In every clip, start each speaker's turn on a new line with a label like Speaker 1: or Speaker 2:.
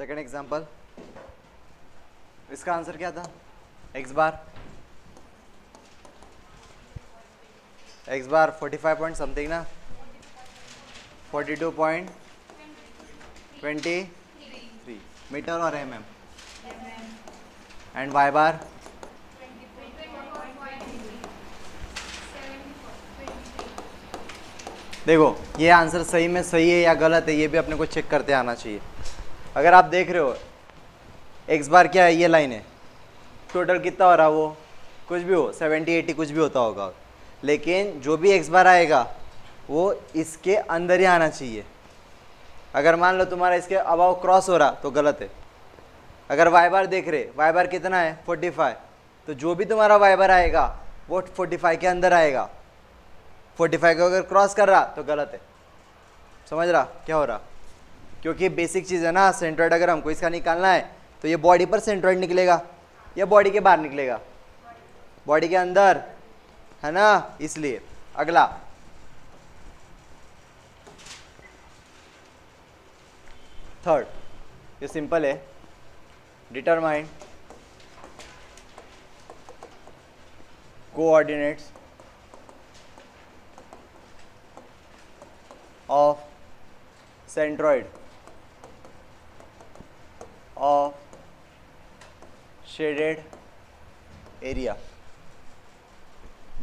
Speaker 1: Second example, इसका answer क्या था? एक्स बार 45 पॉइंट समथिंग ना, 42.23 मीटर और mm, एंड वाई बार देखो ये आंसर सही में सही है या गलत है, ये भी अपने को चेक करते आना चाहिए। अगर आप देख रहे हो एक्स बार क्या है, ये लाइन है, टोटल कितना हो रहा वो कुछ भी हो 70-80 कुछ भी होता होगा, लेकिन जो भी एक्स बार आएगा वो इसके अंदर ही आना चाहिए। अगर मान लो तुम्हारा इसके अबाव क्रॉस हो रहा तो गलत है। अगर वाई बार देख रहे, वाई बार कितना है 45, तो जो भी तुम्हारा वाई बार आएगा वो 45 के अंदर आएगा। 45 को अगर क्रॉस कर रहा तो गलत है। समझ रहा क्या हो रहा? क्योंकि बेसिक चीज़ है ना, सेंट्रॉइड अगर हमको इसका निकालना है तो ये बॉडी पर सेंट्रॉइड निकलेगा या बॉडी के बाहर निकलेगा? बॉडी के अंदर है ना, इसलिए। अगला थर्ड, ये सिंपल है, determine coordinates of centroid of shaded area.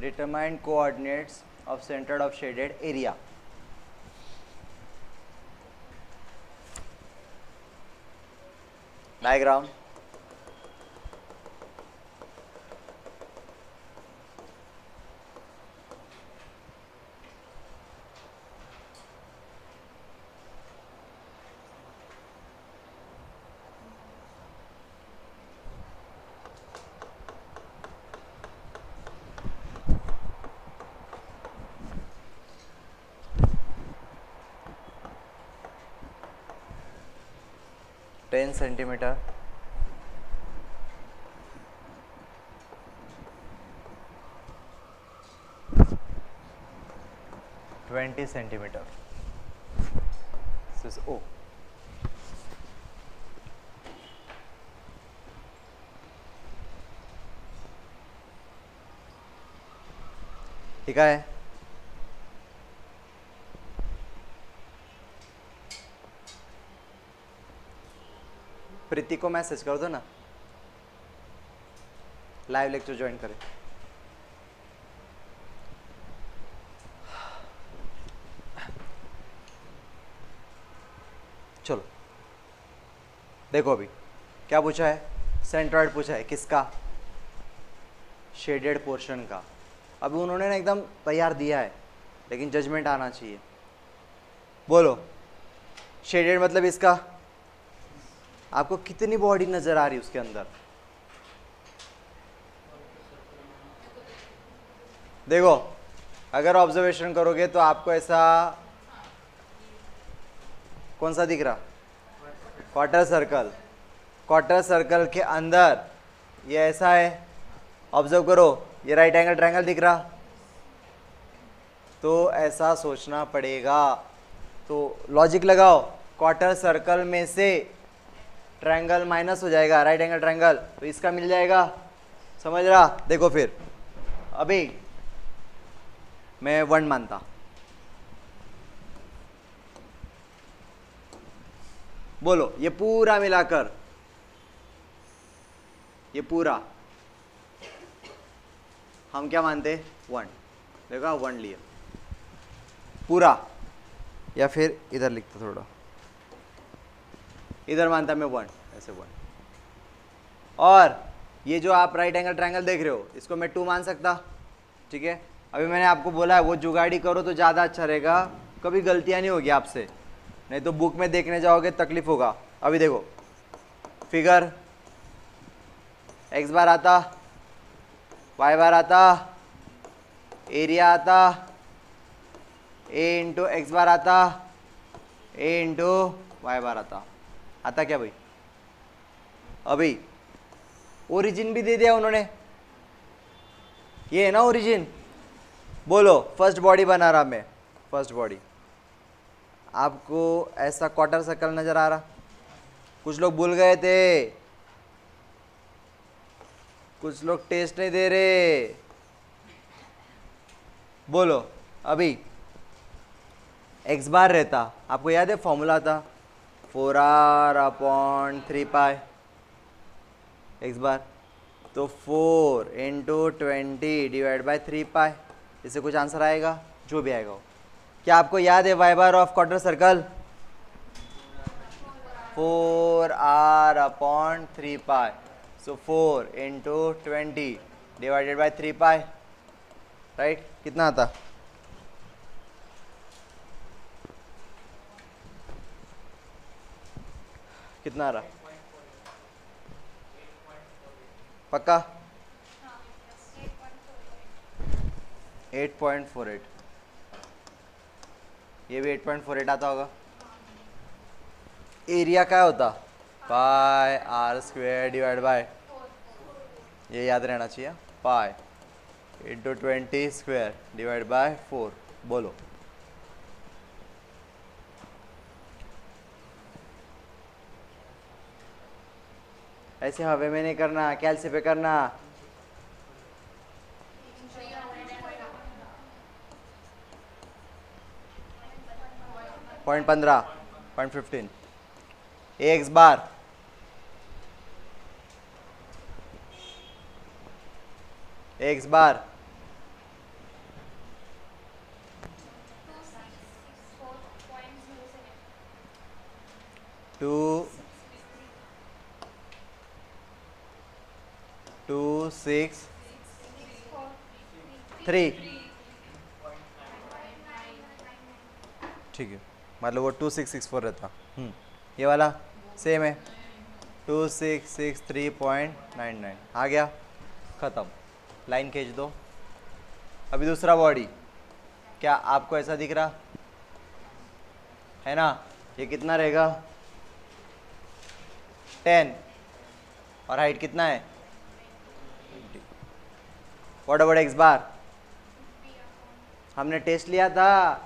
Speaker 1: Determine coordinates of centered of shaded area. Diagram. Ten centimetre, 20 centimetre, this is O. ठीक है, प्रीति को मैसेज कर दो ना, लाइव लेक्चर ज्वाइन करे। चलो देखो अभी क्या पूछा है, सेंट्रॉइड पूछा है, किसका? शेडेड पोर्शन का। अभी उन्होंने ना एकदम तैयार दिया है, लेकिन जजमेंट आना चाहिए। बोलो शेडेड मतलब इसका, आपको कितनी बॉडी नजर आ रही है उसके अंदर? देखो अगर ऑब्जर्वेशन करोगे तो आपको ऐसा कौन सा दिख रहा? Quarter circle. क्वार्टर सर्कल के अंदर ये ऐसा है, ऑब्जर्व करो, ये राइट एंगल ट्रायंगल दिख रहा, तो ऐसा सोचना पड़ेगा। तो लॉजिक लगाओ, क्वार्टर सर्कल में से ट्रायंगल माइनस हो जाएगा, राइट एंगल ट्रायंगल, तो इसका मिल जाएगा। समझ रहा? देखो फिर अभी मैं 1 मानता, बोलो ये पूरा मिलाकर, ये पूरा हम क्या मानते? 1। देखा 1 लिया पूरा, या फिर इधर लिखता थोड़ा, इधर मानता मैं 1, ऐसे 1। और ये जो आप राइट एंगल ट्रायंगल देख रहे हो इसको मैं 2 मान सकता। ठीक है, अभी मैंने आपको बोला है वो जुगाड़ी करो तो ज़्यादा अच्छा रहेगा, कभी गलतियाँ नहीं होगी आपसे, नहीं तो बुक में देखने जाओगे तकलीफ होगा। अभी देखो फिगर, एक्स बार आता, वाई बार आता, एरिया आता, ए इंटू एक्स बार आता, ए इंटू वाई बार आता क्या भाई? अभी ओरिजिन भी दे दिया उन्होंने, ये है ना ओरिजिन। बोलो फर्स्ट बॉडी बना रहा मैं, फर्स्ट बॉडी आपको ऐसा क्वार्टर सर्कल नजर आ रहा, कुछ लोग भूल गए थे, कुछ लोग टेस्ट नहीं दे रहे। बोलो अभी एक्स बार रहता, आपको याद है फॉर्मूला था 4r/3π एक्स बार, तो 4 × 20/3π, इससे कुछ आंसर आएगा, जो भी आएगा। क्या आपको याद है Y bar of quarter circle 4r/3π, so 4 × 20/3π, right. कितना आता? कितना आ रहा? पक्का? 8.48, ये भी 8.48 आता होगा। एरिया क्या होता? पाई r स्क्वायर डिवाइड बाय, ये याद रहना चाहिए, पाई × 20 स्क्वायर डिवाइड बाय 4। बोलो ऐसे हवे में नहीं करना, कैलसी पे करना। पॉइंट 15, पॉइंट 15 एक्स बार एक्स बार 2.263, ठीक है, मतलब वो 2664 रहता। ये वाला सेम है 2663.99 आ गया, ख़त्म। लाइन खींच दो। अभी दूसरा बॉडी, क्या आपको ऐसा दिख रहा है ना? ये कितना रहेगा? 10, और हाइट कितना है? व्हाट अबाउट एक्स बार? हमने टेस्ट लिया था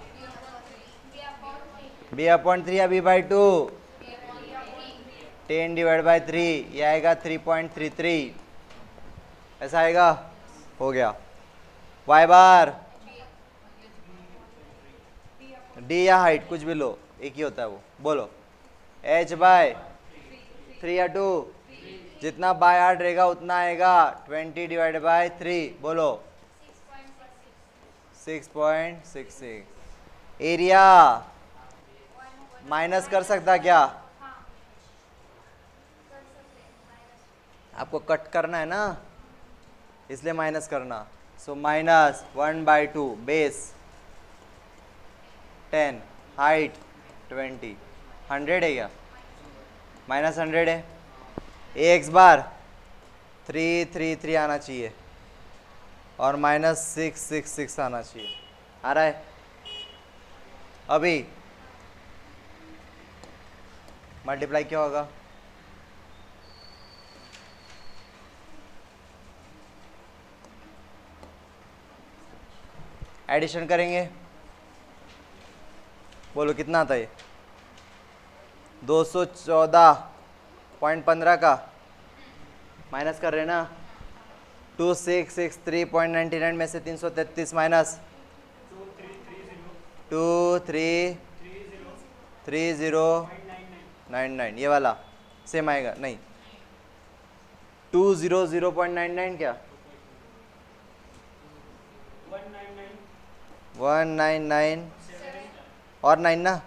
Speaker 1: b/3 या b/2, 10/3, ये आएगा 3.33, ऐसा आएगा। हो गया। वाई बार डी या हाइट कुछ भी लो, एक ही होता है वो। बोलो h/3 या 2, जितना बाय आर्ट रहेगा उतना आएगा 20/3। बोलो 6.66। एरिया माइनस कर सकता क्या? आपको कट करना है ना, इसलिए माइनस करना। सो -1/2, बेस 10, हाइट 20, 100 है क्या? -100 है। एक्स बार 333 आना चाहिए और -666 आना चाहिए। आ रहा है? अभी मल्टीप्लाई क्या होगा? एडिशन करेंगे। बोलो कितना आता है? 214.15 का माइनस कर रहे ना, 2663.99 में से 333 माइनस 2330.99, ये वाला सेम आएगा। नहीं 200.99 क्या? 199 और 9 ना,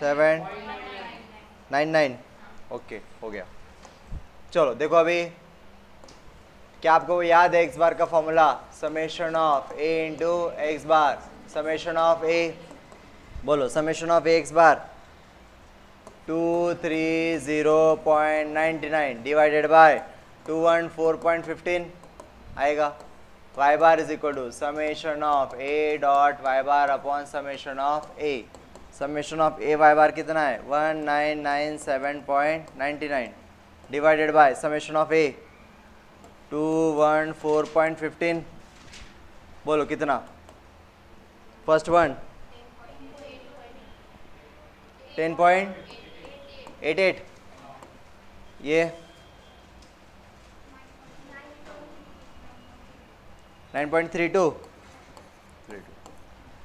Speaker 1: 799। ओके, हो गया। चलो देखो अभी, क्या आपको याद है एक्स बार का formula? Summation of A into x bar, summation of A. बोलो summation of A x bar 230.99 divided by 214.15 आएगा। Y bar is equal to summation of A dot Y bar upon summation of A. Summation of A Y bar कितना है? 1997.99 divided by summation of A 214.15। बोलो कितना? First one 10.88, ये 9.32।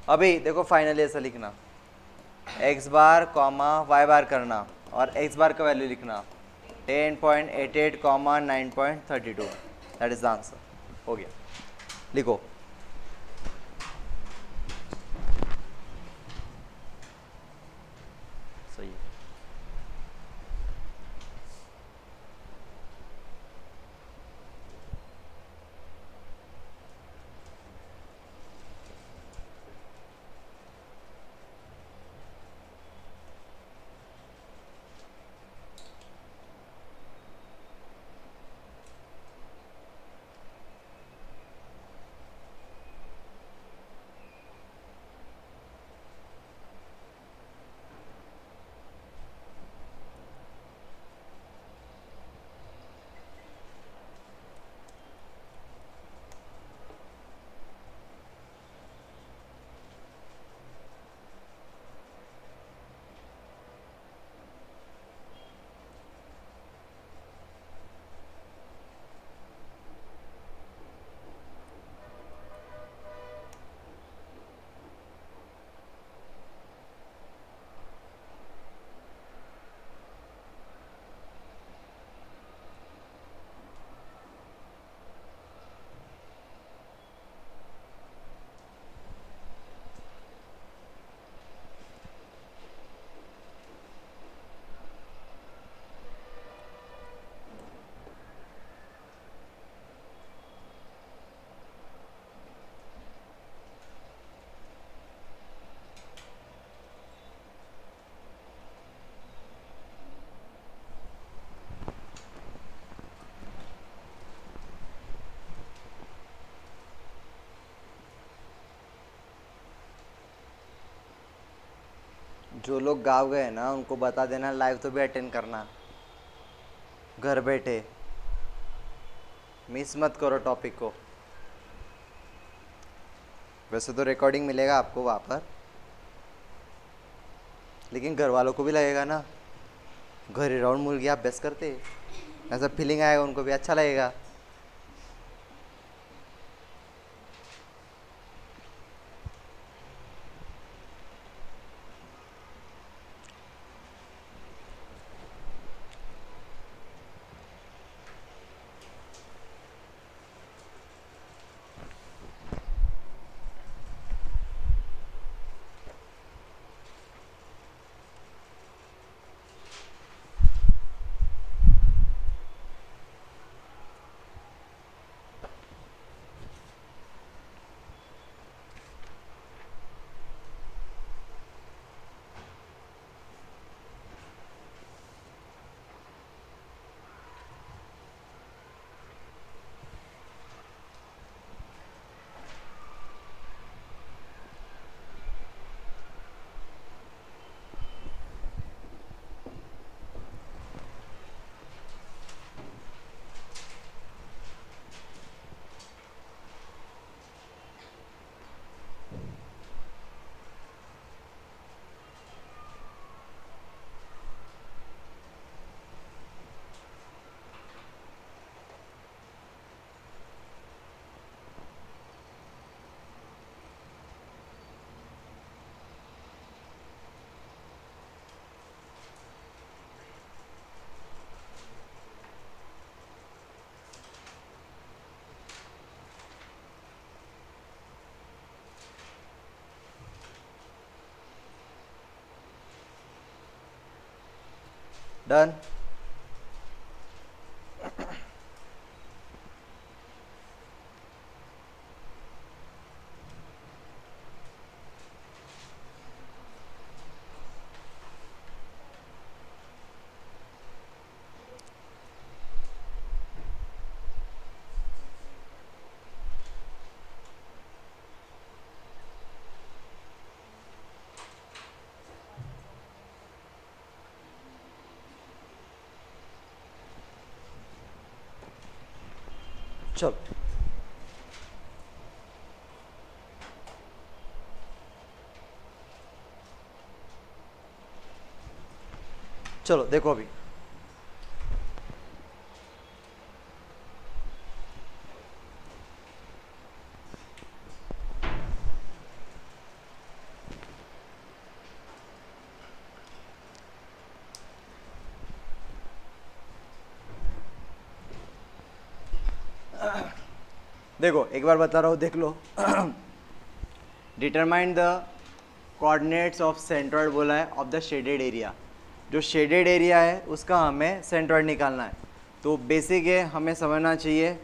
Speaker 1: अभी देखो finally ऐसा लिखना, एक्स बार कॉमा वाई बार करना और एक्स बार का वैल्यू लिखना 10.88 comma 9.32, that is the answer. हो गया, लिखो। सही है। जो लोग गाँव गए ना उनको बता देना लाइव तो भी अटेंड करना, घर बैठे, मिस मत करो टॉपिक को। वैसे तो रिकॉर्डिंग मिलेगा आपको वहाँ पर, लेकिन घर वालों को भी लगेगा ना, घर ही राउंड मुर्गी अभ्यास करते, ऐसा फीलिंग आएगा, उनको भी अच्छा लगेगा। डन। चलो चलो देखो अभी देखो एक बार बता रहा हूँ, देख लो। Determine the coordinates of centroid बोला है ऑफ द शेडेड एरिया। जो शेडेड एरिया है उसका हमें सेंट्रॉइड निकालना है। तो बेसिक है, हमें समझना चाहिए।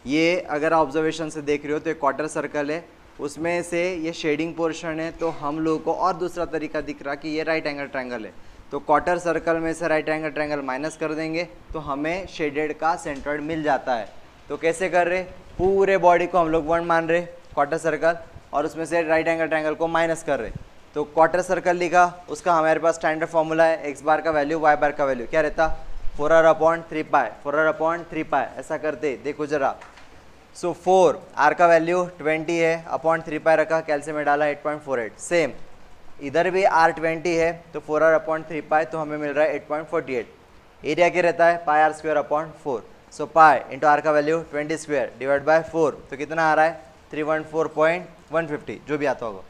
Speaker 1: ये अगर ऑब्जर्वेशन से देख रहे हो तो एक क्वार्टर सर्कल है, उसमें से ये शेडिंग पोर्शन है, तो हम लोगों को और दूसरा तरीका दिख रहा कि ये राइट एंगल ट्रायंगल है। तो क्वार्टर सर्कल में से राइट एंगल ट्रायंगल माइनस कर देंगे तो हमें शेडेड का सेंट्रॉइड मिल जाता है। तो कैसे कर रहे, पूरे बॉडी को हम लोग वन मान रहे क्वार्टर सर्कल, और उसमें से राइट एंगल ट्रायंगल को माइनस कर रहे। तो क्वार्टर सर्कल लिखा, उसका हमारे पास स्टैंडर्ड फॉर्मूला है, एक्स बार का वैल्यू वाई बार का वैल्यू क्या रहता, 4r/3π, 4r/3π। ऐसा करते देखो जरा। सो 4 आर का वैल्यू 20 है, अपॉन 3π रखा, कैल्शियम में डाला 8.48। सेम इधर भी r 20 है तो 4r/3π, तो हमें मिल रहा है 8.48। एरिया क्या रहता है, πr²/4। So pi into r का वैल्यू 20² डिवाइड बाय 4, तो कितना आ रहा है 314.150, जो भी आता होगा।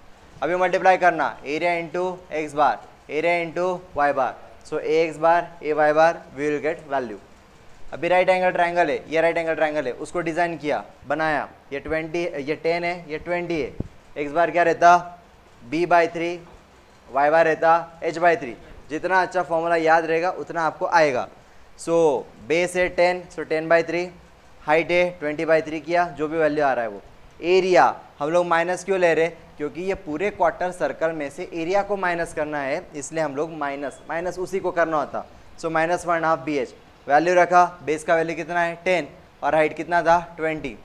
Speaker 1: अभी मल्टीप्लाई करना, area into x bar, area into Y bar. So a x bar a Y bar, we will get value. अभी राइट एंगल ट्रायंगल है, ये राइट एंगल ट्रायंगल है, उसको डिज़ाइन किया, बनाया। ये 20, ये 10 है, ये 20 है। एक्स बार क्या रहता, b/3, वाई बार रहता h/3। जितना अच्छा फॉर्मूला याद रहेगा उतना आपको आएगा। सो बेस है 10, सो 10/3, हाइट है 20/3 किया, जो भी वैल्यू आ रहा है वो। एरिया हम लोग माइनस क्यों ले रहे, क्योंकि ये पूरे क्वार्टर सर्कल में से एरिया को माइनस करना है, इसलिए हम लोग माइनस उसी को करना होता। सो -1/2 BH। वैल्यू रखा, बेस का वैल्यू कितना है 10, और हाइट कितना था 20।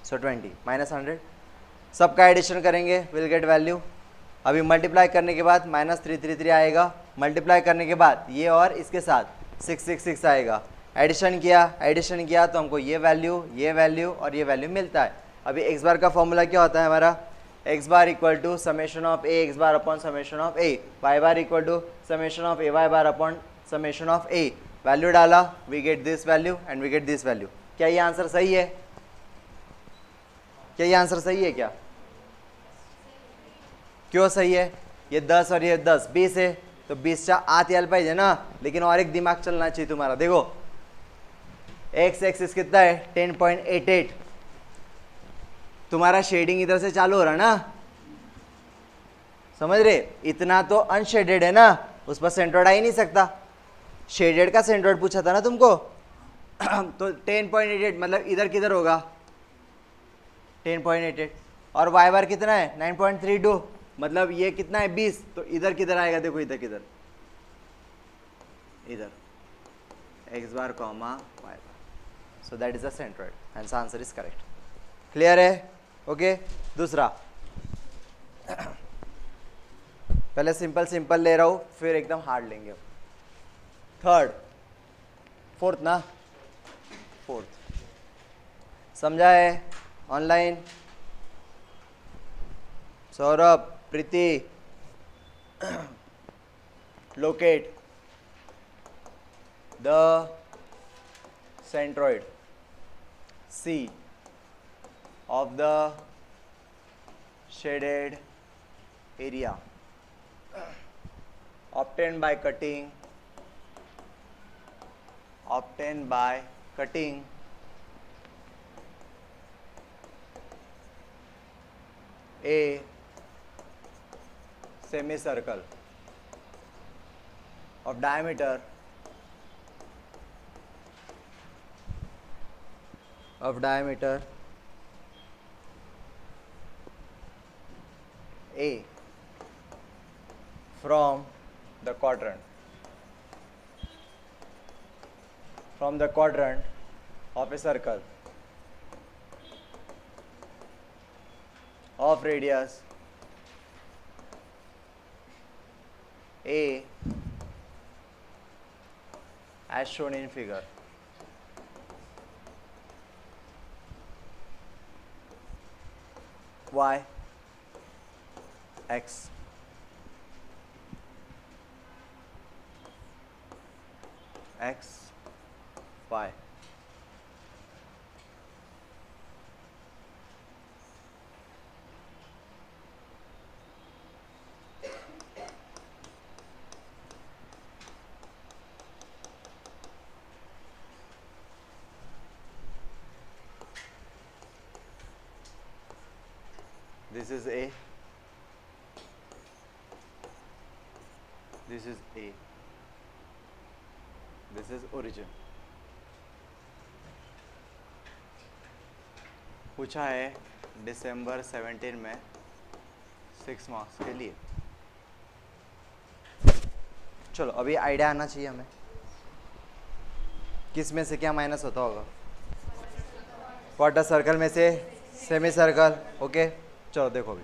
Speaker 1: सो 20 -100, सबका एडिशन करेंगे, विल गेट वैल्यू। अभी मल्टीप्लाई करने के बाद -333 आएगा, मल्टीप्लाई करने के बाद ये और इसके साथ 666 आएगा। एडिशन किया तो हमको ये वैल्यू और ये वैल्यू मिलता है। अभी एक्स बार का फॉर्मूला क्या होता है हमारा, X bar equal to summation of A x bar upon summation of A, Y bar equal to summation of A Y bar upon summation of A. Value डाला, we get this value and we get this value. क्या ये answer सही है, क्या ये answer सही है क्या, क्यों सही है, ये 10 और ये 10 20 है, तो 20च्या आत यायला पाहिजे ना। लेकिन और एक दिमाग चलना चाहिए तुम्हारा। देखो एक्स एक्सिस कितना है 10.88, तुम्हारा शेडिंग इधर से चालू हो रहा ना, समझ रहे, इतना तो अनशेडेड है ना, उस पर सेंट्रोइड आ ही नहीं सकता। शेडेड का सेंट्रोइड पूछा था ना तुमको। तो 10.88 मतलब इधर किधर होगा 10.88, और वाई बार कितना है 9.32, मतलब ये कितना है 20, तो इधर किधर आएगा, देखो इधर किधर, इधर x bar comma Y bar. So that is the centroid, and answer is correct. Clear है, ओके। दूसरा, पहले सिंपल ले रहा हूं, फिर एकदम हार्ड लेंगे। थर्ड, फोर्थ ना, फोर्थ समझा है, online Saurabh, Preeti, locate the centroid C of the shaded area obtained by cutting a semicircle of diameter A from the quadrant of a circle of radius A as shown in figure. Y, X, Y. This is a, this is a, this is origin. पूछा है दिसंबर 17 में 6 marks के लिए। चलो अभी idea आना चाहिए हमें किस में से क्या माइनस होता होगा। क्वार्टर सर्कल में से सेमी सर्कल। ओके चलो देखो अभी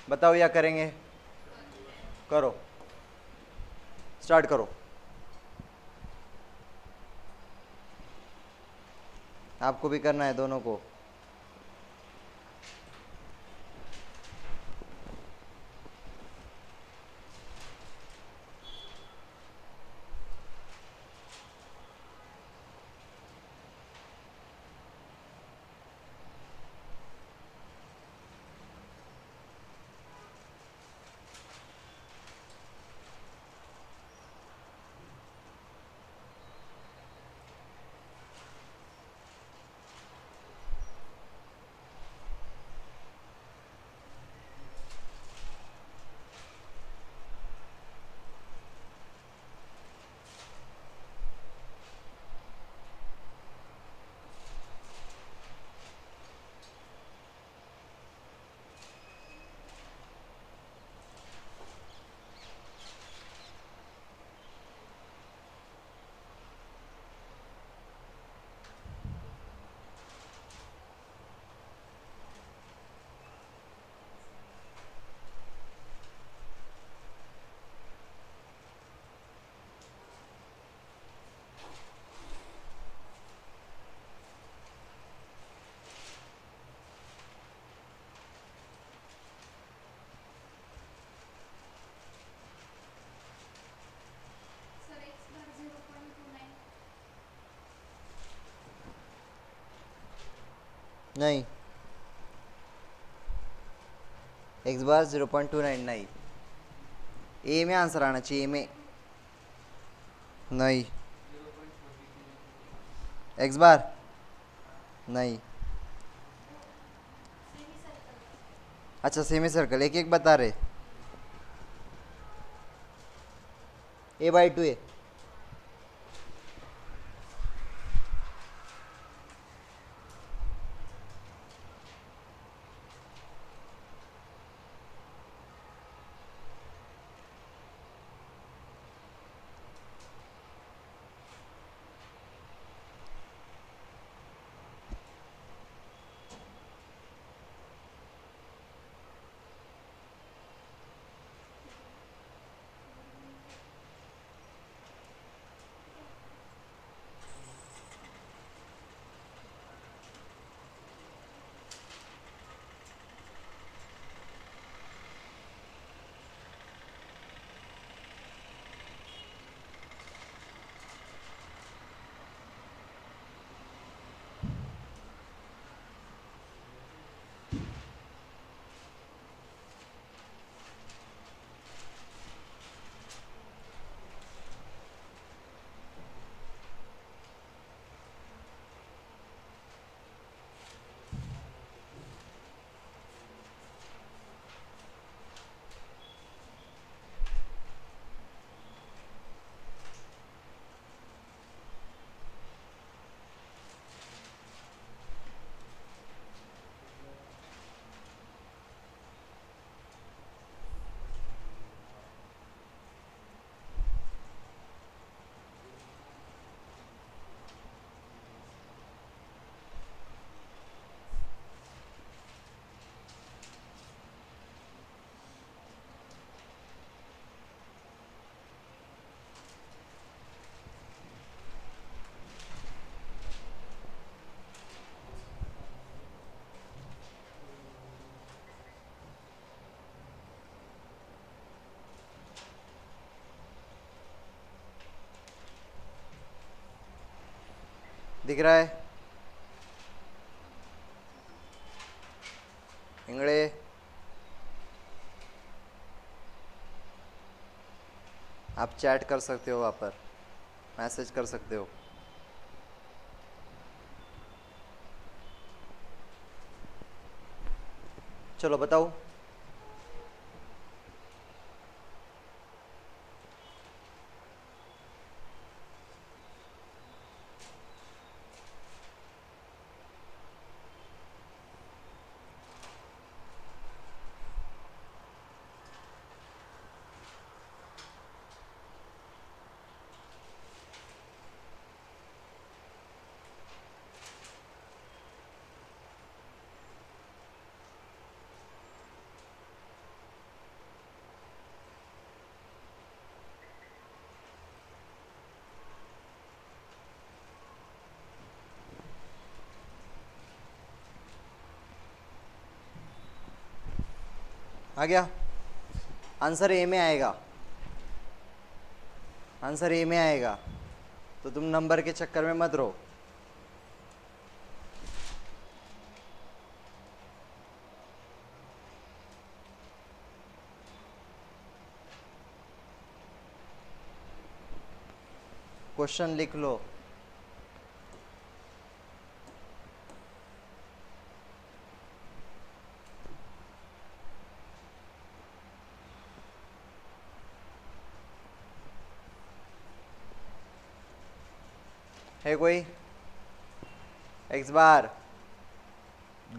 Speaker 1: बताओ या करेंगे, करो स्टार्ट करो। आपको भी करना है दोनों को। नहीं एक्स बार 0.29 नहीं, ए में आंसर आना चाहिए, ए में नहीं, एक्स बार नहीं। अच्छा सेमी सर्कल एक एक बता रहे, A/2 है। दिख रहा है इंगड़े? आप चैट कर सकते हो, वहाँ पर मैसेज कर सकते हो। चलो बताओ। आ गया आंसर, ए में आएगा, आंसर ए में आएगा, तो तुम नंबर के चक्कर में मत रहो। क्वेश्चन लिख लो। है कोई? एक्स बार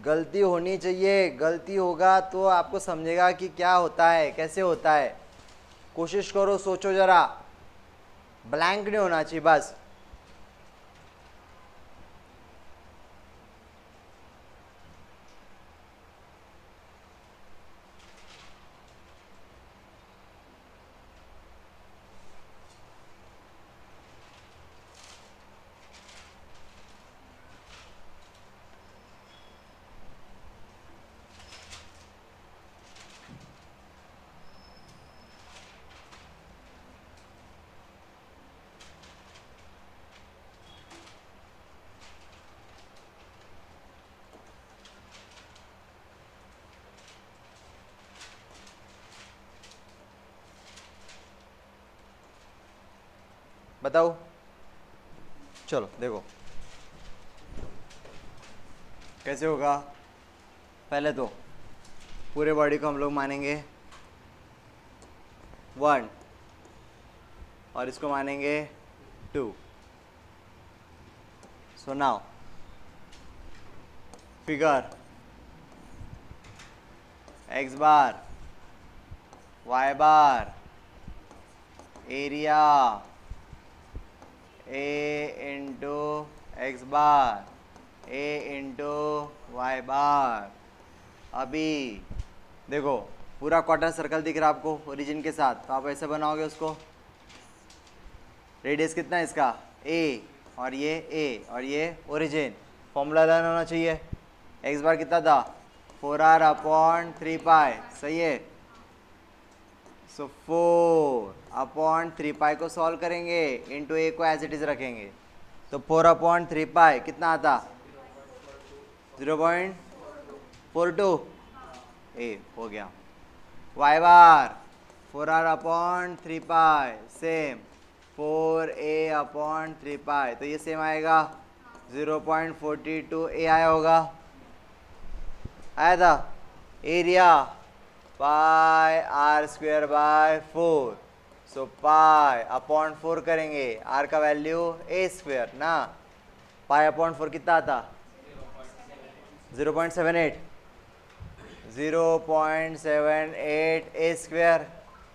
Speaker 1: गलती होनी चाहिए, गलती होगा तो आपको समझेगा कि क्या होता है, कैसे होता है। कोशिश करो, सोचो जरा, ब्लैंक नहीं होना चाहिए बस। बताओ, चलो देखो कैसे होगा। पहले तो पूरे बॉडी को हम लोग मानेंगे 1 और इसको मानेंगे 2। So now figure X bar Y bar area ए इंटू एक्स बार ए इंटू वाई बार। अभी देखो पूरा क्वार्टर सर्कल दिख रहा है आपको ओरिजिन के साथ, तो आप ऐसे बनाओगे उसको। रेडियस कितना है इसका? ए, और ये ओरिजिन। फॉर्मूला लर्न होना चाहिए। एक्स बार कितना था? 4r अपॉन 3 पाई, सही है। सो 4/3 पाई को सॉल्व करेंगे, इंटू ए को एज इट इज रखेंगे, तो 4/3 पाई कितना आता? 0.42। ए हो गया। वाई बार 4r/3 पाई सेम 4a/3 पाई, तो ये सेम आएगा 0.42 ए आया होगा, आया था। एरिया पाई r²/4, सो पाई/4 करेंगे, r का वैल्यू a² ना। पाई/4 कितना आता? 0.78 a²।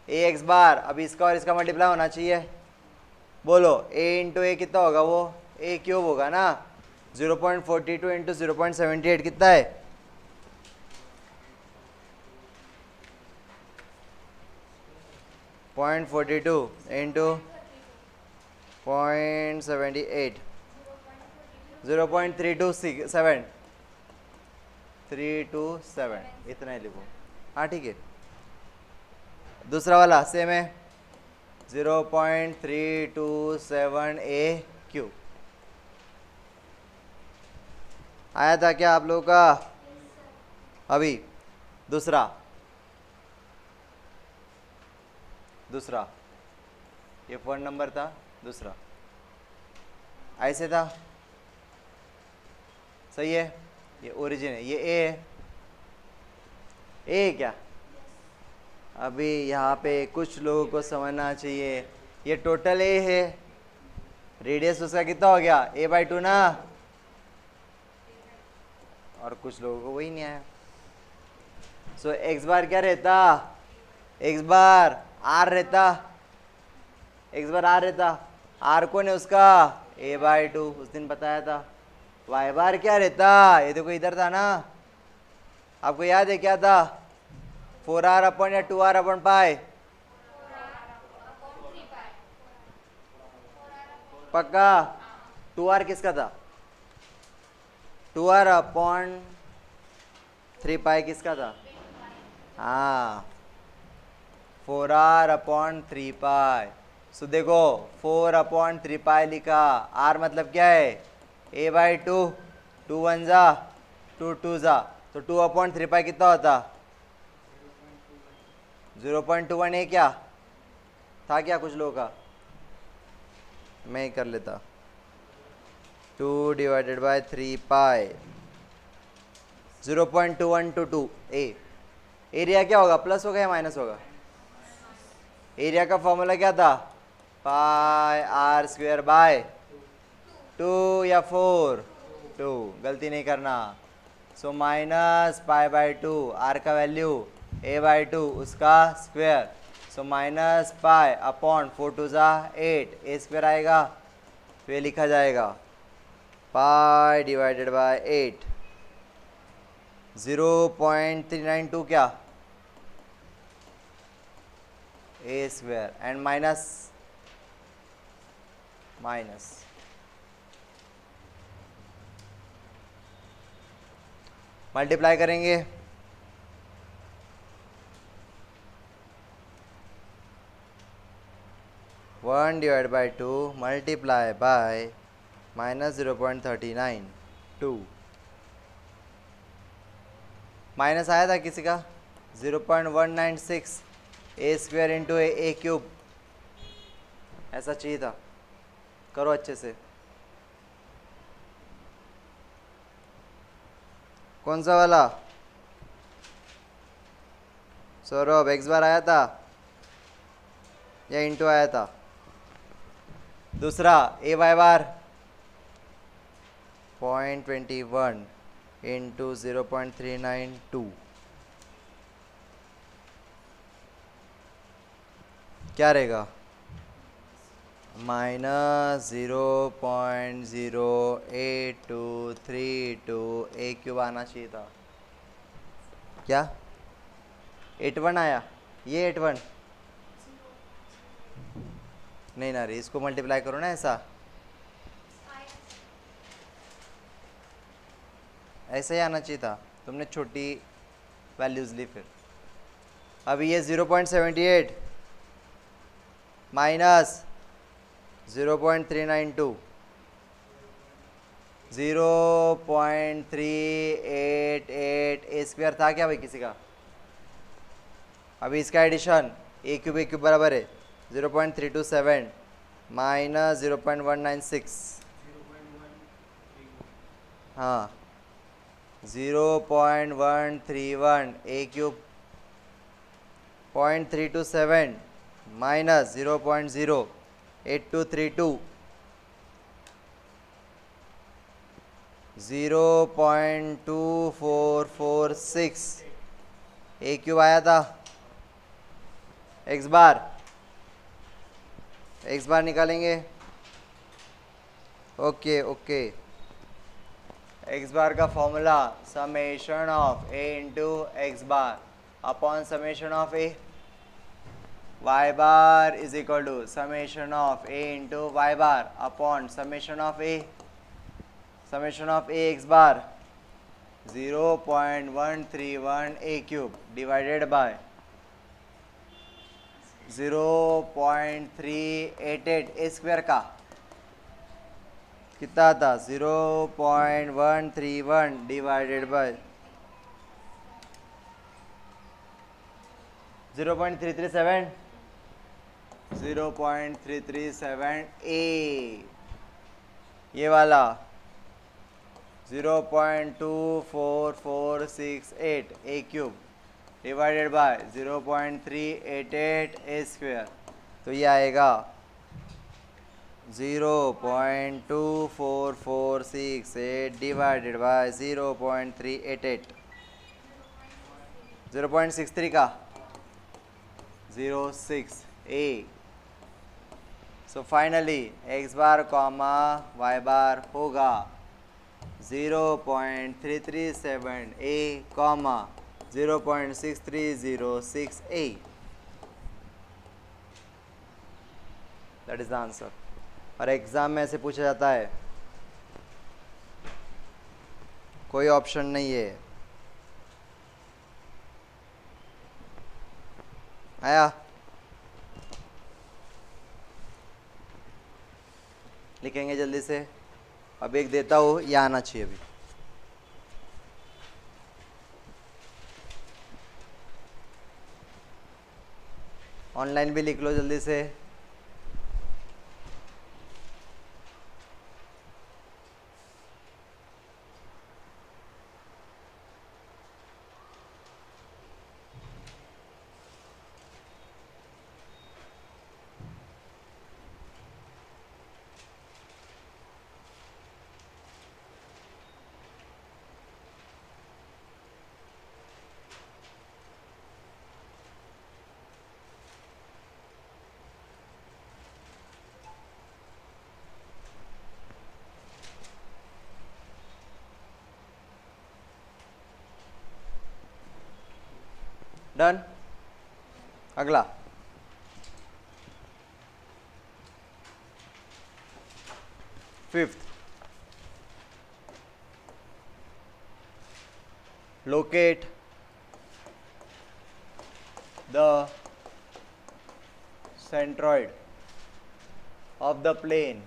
Speaker 1: ए एक्स बार, अब इसका और इसका मल्टीप्लाई होना चाहिए। बोलो a इंटू ए कितना होगा? वो a³ होगा ना। 0.42 इंटू 0.78 कितना है? 0.42 इंटू 0.78 0.327 327, इतना ही लिखो। हाँ ठीक है। दूसरा वाला सेम है 0.327 a³ आया था क्या आप लोगों का? अभी दूसरा ये 1 नंबर था, दूसरा ऐसे था, सही है। ये ओरिजिन है, ये ए है, ए क्या? अभी यहाँ पे कुछ लोगों को समझना चाहिए, ये टोटल ए है, रेडियस उसका कितना हो गया a/2 ना, और कुछ लोगों को वही नहीं आया। सो एक्स बार क्या रहता, एक्स बार आर रहता, एक्स बार आर रहता, आर कौन है उसका a/2, उस दिन बताया था। वाई बार क्या रहता, ये देखो इधर था ना, आपको याद है क्या था, 4r अपॉन या 2r अपॉन पाई, पक्का। 2r किसका था, 2r अपॉन 3 पाई किसका था, हाँ 4r अपॉन 3 पाई। सो देखो 4 अपॉन 3 पाई लिखा, r मतलब क्या है a/2, 2 1 जा 2 2 जा, तो 2 अपॉन 3 पाई कितना होता 0.21 है क्या था, क्या कुछ लोगों का, मैं ही कर लेता, 2 divided by 3 pi 0.2122 A. Area क्या होगा, प्लस होगा या माइनस होगा, एरिया का फॉर्मूला क्या था, पाई आर स्क्वायर बाय 2 या 4, 2, गलती नहीं करना। सो माइनस पाई/2, आर का वैल्यू a/2 उसका square, so minus pi upon 4 2 जा 8, ए स्क्वायर आएगा, तो ये लिखा जाएगा पाई डिवाइडेड बाय 8, 0.392 क्या A square, and minus minus multiply करेंगे, one divide by 2 multiply by minus 0.392, minus आया था किसी का 0.196 A square into A cube, ऐसा चाहिए था, करो अच्छे से। कौन सा वाला सौरभ, एक्स बार आया था या इंटू आया था, दूसरा ए वाई बार 0.21 इंटू 0.392, क्या रहेगा माइनस 0.08232, ए क्यूब आना चाहिए था, क्या 81 आया, ये 81 नहीं ना रे, इसको मल्टीप्लाई करो ना, ऐसा ऐसे ही आना चाहिए था, तुमने छोटी वैल्यूज ली फिर। अभी ये 0.78 माइनस 0.392, 0.388 ए स्क्वायर था क्या भाई किसी का, अभी इसका एडिशन ए क्यूब बराबर है 0.327 माइनस 0.196, हाँ 0.131 a cube 0.327 minus 0.08232 0.2446 A cube आया था, एक्स बार निकालेंगे, ओके ओके, एक्स बार का formula summation of A into x bar upon summation of A, Y bar is equal to summation of A into Y bar upon summation of A x bar 0.131 a cube divided by 0.388 A square का कितना था 0.131 divided by 0.337 ए, ये वाला 0.24468 A cube divided by 0.388 A square, तो ये आएगा 0.2446 divided by 0.388, 0.63 का 0.6 so finally X bar comma Y bar होगा 0.337 A comma 0.6306 A. That is the answer. और एग्जाम में ऐसे पूछा जाता है, कोई ऑप्शन नहीं है। आया, लिखेंगे जल्दी से। अब एक देता हूँ, यह आना चाहिए अभी। ऑनलाइन भी लिख लो जल्दी से। डन। अगला fifth, locate the centroid of the plane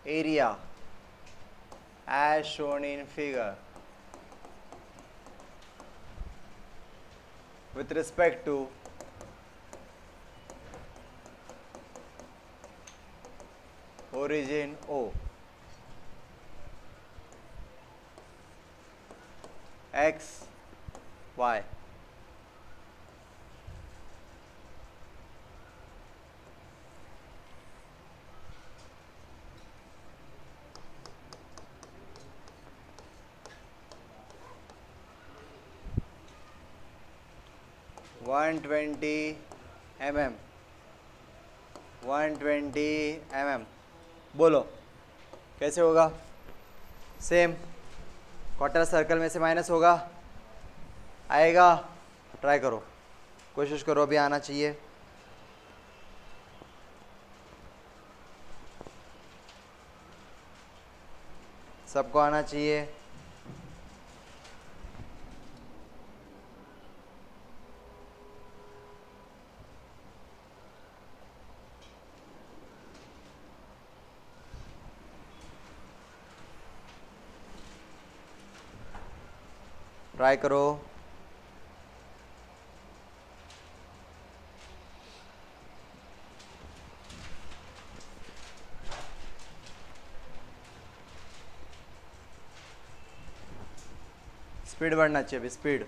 Speaker 1: area as shown in figure with respect to origin O, x, y. One 120 mm, बोलो कैसे होगा? सेम क्वार्टर सर्कल में से माइनस होगा, आएगा? ट्राई करो, कोशिश करो, अभी आना चाहिए। सबको आना चाहिए। ट्राई करो। स्पीड बढ़ना चाहिए, अभी स्पीड।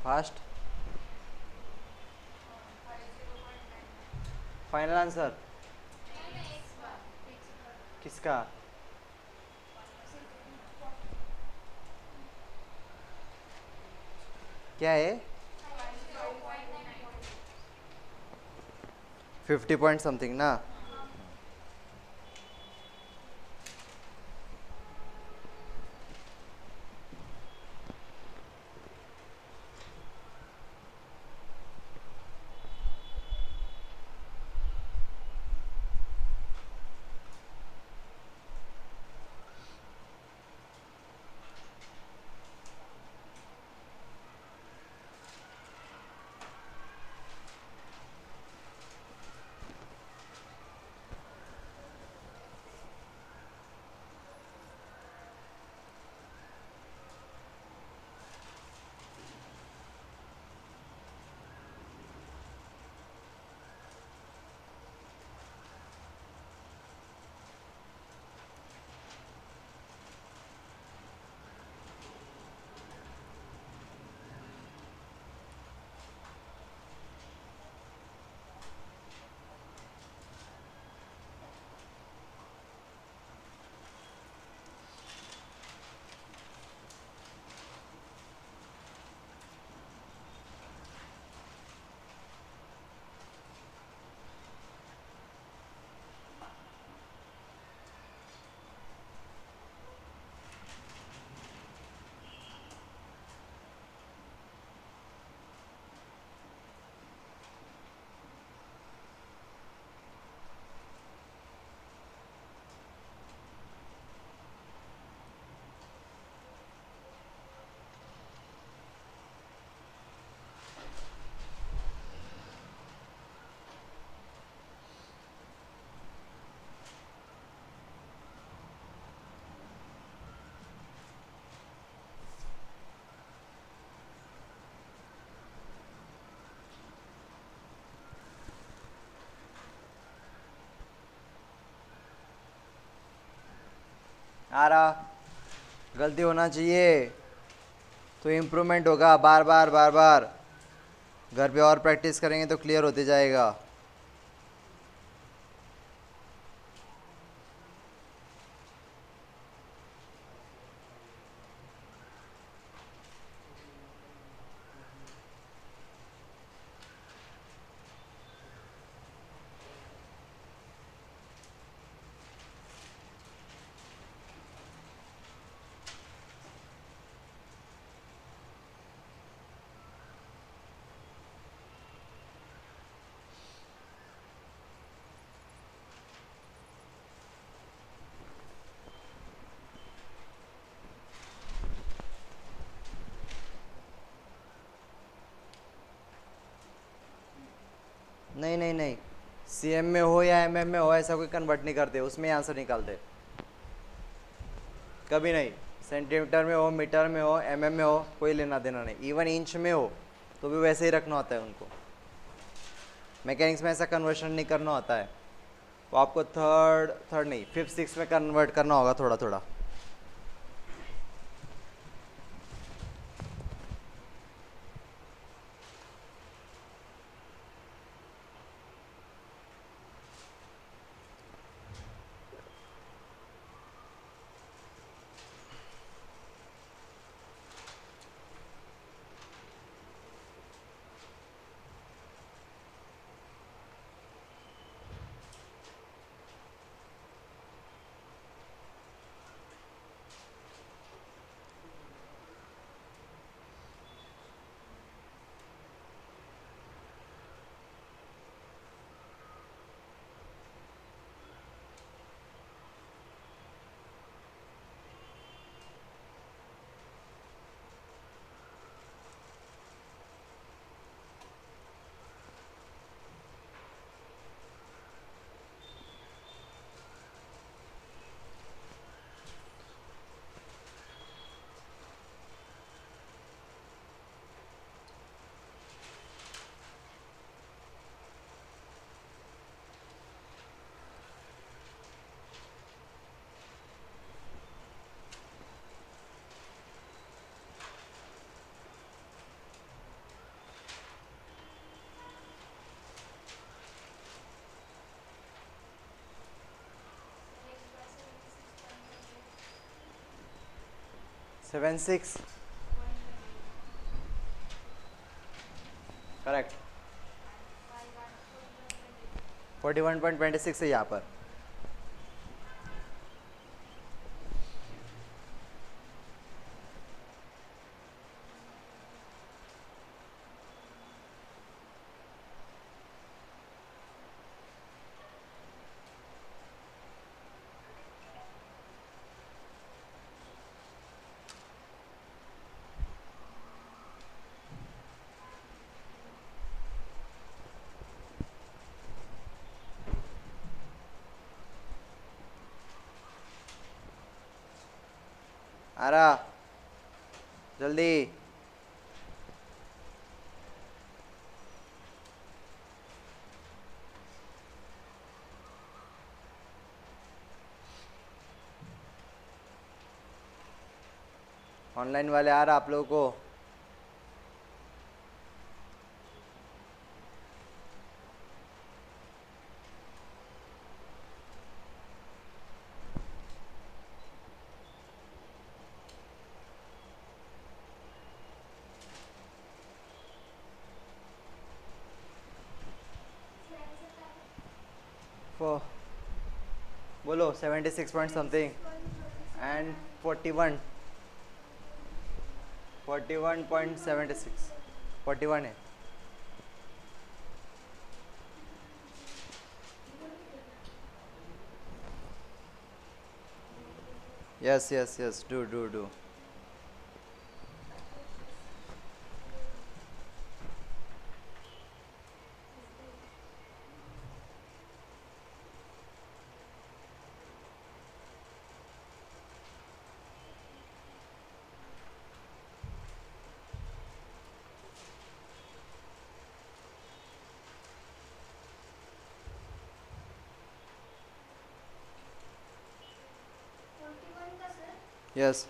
Speaker 1: फास्ट फाइनल आंसर किसका? क्या है? 50 पॉइंट समथिंग ना। आ रहा, गलती होना चाहिए तो इम्प्रूवमेंट होगा, बार बार बार बार घर पे और प्रैक्टिस करेंगे तो क्लियर होते जाएगा। नहीं नहीं नहीं, सीएम में हो या एमएम में हो ऐसा कोई कन्वर्ट नहीं करते, उसमें आंसर निकालते कभी नहीं। सेंटीमीटर में हो, मीटर में हो, एमएम में हो, कोई लेना देना नहीं। इवन इंच में हो तो भी वैसे ही रखना होता है उनको। मैकेनिक्स में ऐसा कन्वर्शन नहीं करना होता है, तो आपको थर्ड थर्ड नहीं, फिफ्थ सिक्स में कन्वर्ट करना होगा थोड़ा थोड़ा। Seven six correct. 41.26 है यहाँ पर। आ रहा, जल्दी। ऑनलाइन वाले आ रहा आप लोगों को? बोलो 76 पॉइंट समथिंग एंड 41.76 41 है। Yes yes yes, do do do. Yes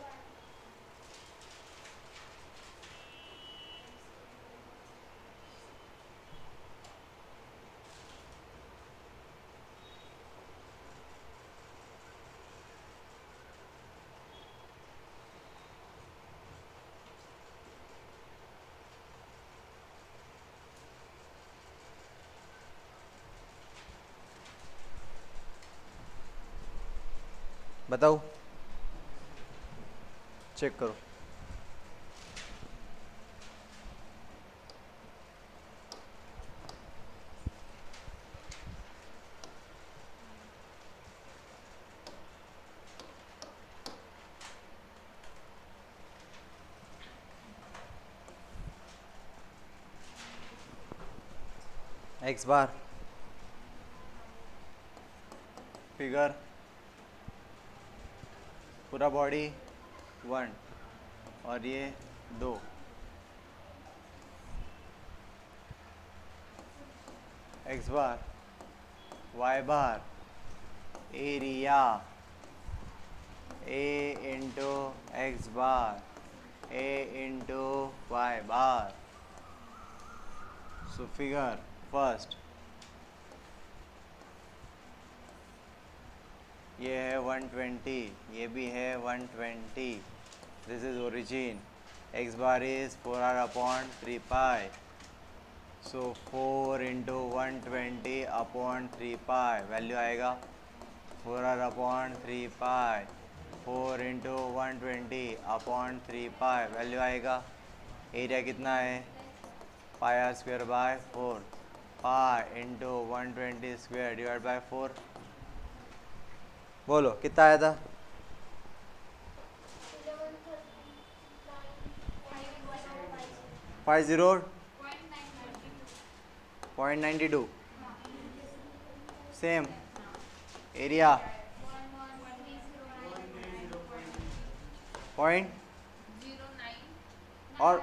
Speaker 1: बताओ, चेक करो। एक्स बार फिगर पूरा बॉडी 1 और ये 2। X bar Y bar area ए इंटू एक्स बार ए into Y bar. So figure first ये है 120, ये भी है 120। This is origin. X bar is 4r upon 3 pi. So 4 into 120 upon 3 pi value आएगा 4r upon 3 pi. 4 into 120 upon 3 pi value आएगा। Area कितना है? Pi R square by 4। Pi into 120 square divide by 4। बोलो कितना आया था? 50.92 same. Area point और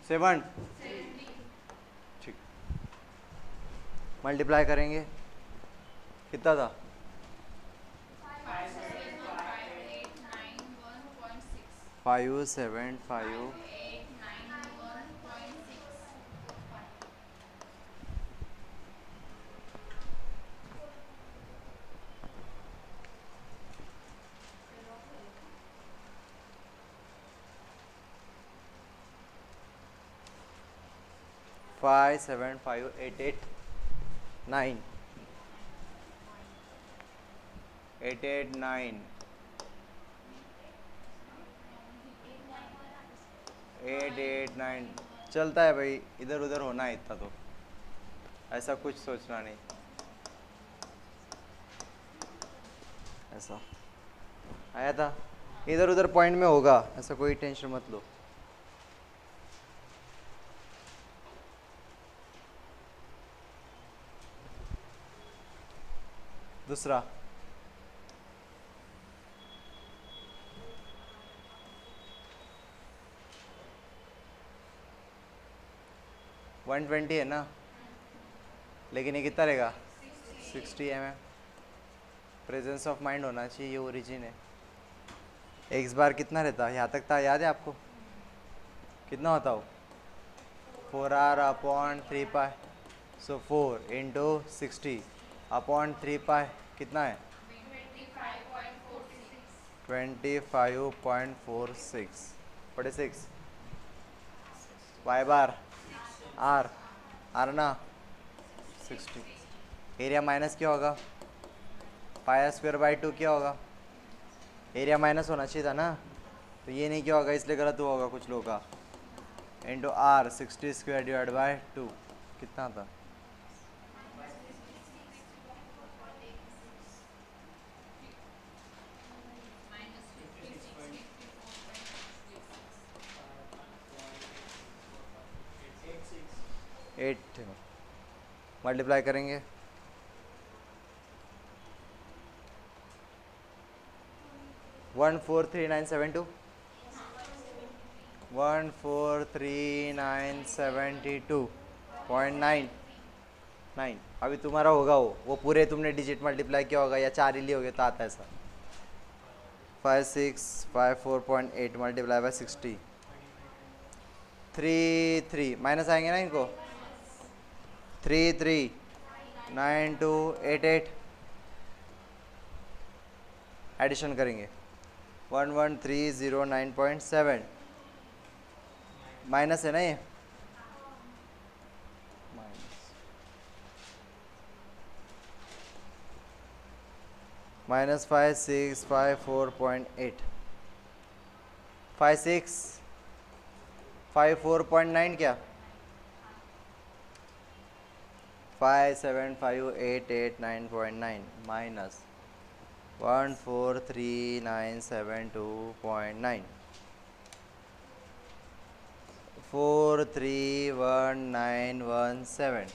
Speaker 1: 117। ठीक, मल्टीप्लाई करेंगे कितना था? 575। 57588 889 889 चलता है भाई, इधर उधर होना है इतना तो, ऐसा कुछ सोचना नहीं। ऐसा आया था, इधर उधर पॉइंट में होगा, ऐसा कोई टेंशन मत लो। दूसरा 120 है ना, लेकिन ये कितना रहेगा 60 mm। प्रेजेंस ऑफ माइंड होना चाहिए, ये ओरिजिन है। एक्स बार कितना रहता है, यहाँ तक था, याद है आपको कितना होता हो, 4r अपॉन 3π, सो 4 इंटू 60 अपॉन 3π कितना है 25.46 वाई बार आर आर ना 60। एरिया माइनस क्या होगा, पाया स्क्वायर बाई 2 क्या होगा, एरिया माइनस होना चाहिए था ना, तो ये नहीं क्या होगा, इसलिए गलत हुआ होगा कुछ लोगों का। Into r 60 square divide by 2 कितना था, एट मल्टीप्लाई करेंगे 143972 143972.99। अभी तुम्हारा होगा वो पूरे तुमने डिजिट मल्टीप्लाई किया होगा या 4 ही लिए होगे तो आता है ऐसा। 5654.8 मल्टीप्लाई बाय 60 3 माइनस आएंगे ना इनको, 339288 एडिशन करेंगे 11309.7 माइनस है ना ये, माइनस 5654.8 5654.9 क्या 5758889.9 माइनस 143,972.9 431917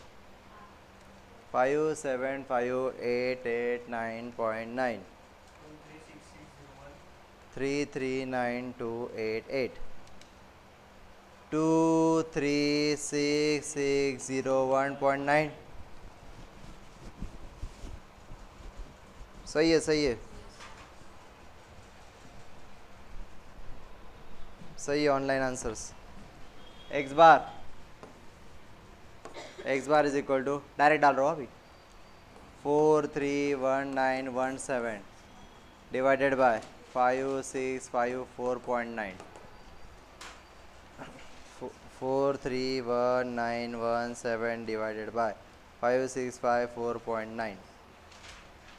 Speaker 1: 5758889.9 339288 2366601.9 सही है सही है सही है। Online answers x bar is equal to, direct डाल रहा हूँ अभी, 431917 डिवाइडेड बाय 5654.9 431,917 डिवाइडेड बाय 5654.9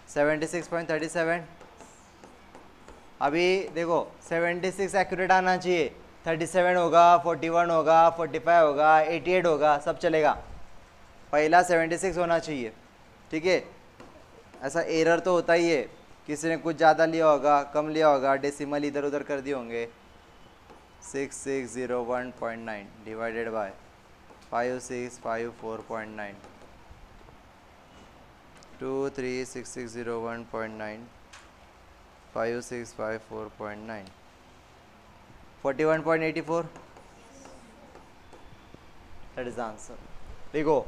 Speaker 1: 76.37। अभी देखो 76 एक्यूरेट आना चाहिए, 37 होगा, 41 होगा, 45 होगा, 88 होगा, सब चलेगा, पहला 76 होना चाहिए, ठीक है। ऐसा एरर तो होता ही है, किसी ने कुछ ज़्यादा लिया होगा, कम लिया होगा, डेसिमल इधर उधर कर दिए होंगे। 6601.9 divided by 5654.9 2366601.9 5654.9 41.84, that is the answer। देखो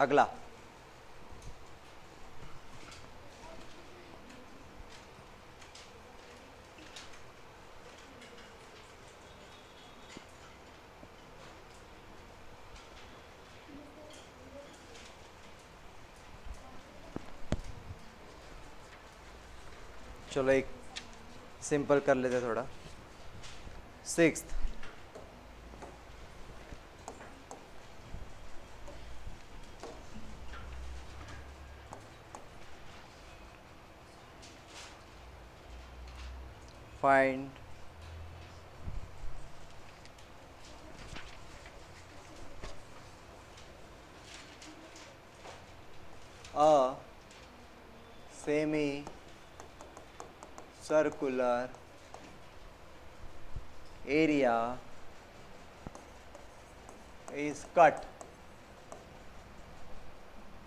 Speaker 1: अगला चलो एक सिंपल कर लेते थोड़ा। Sixth, find a semi circular area is cut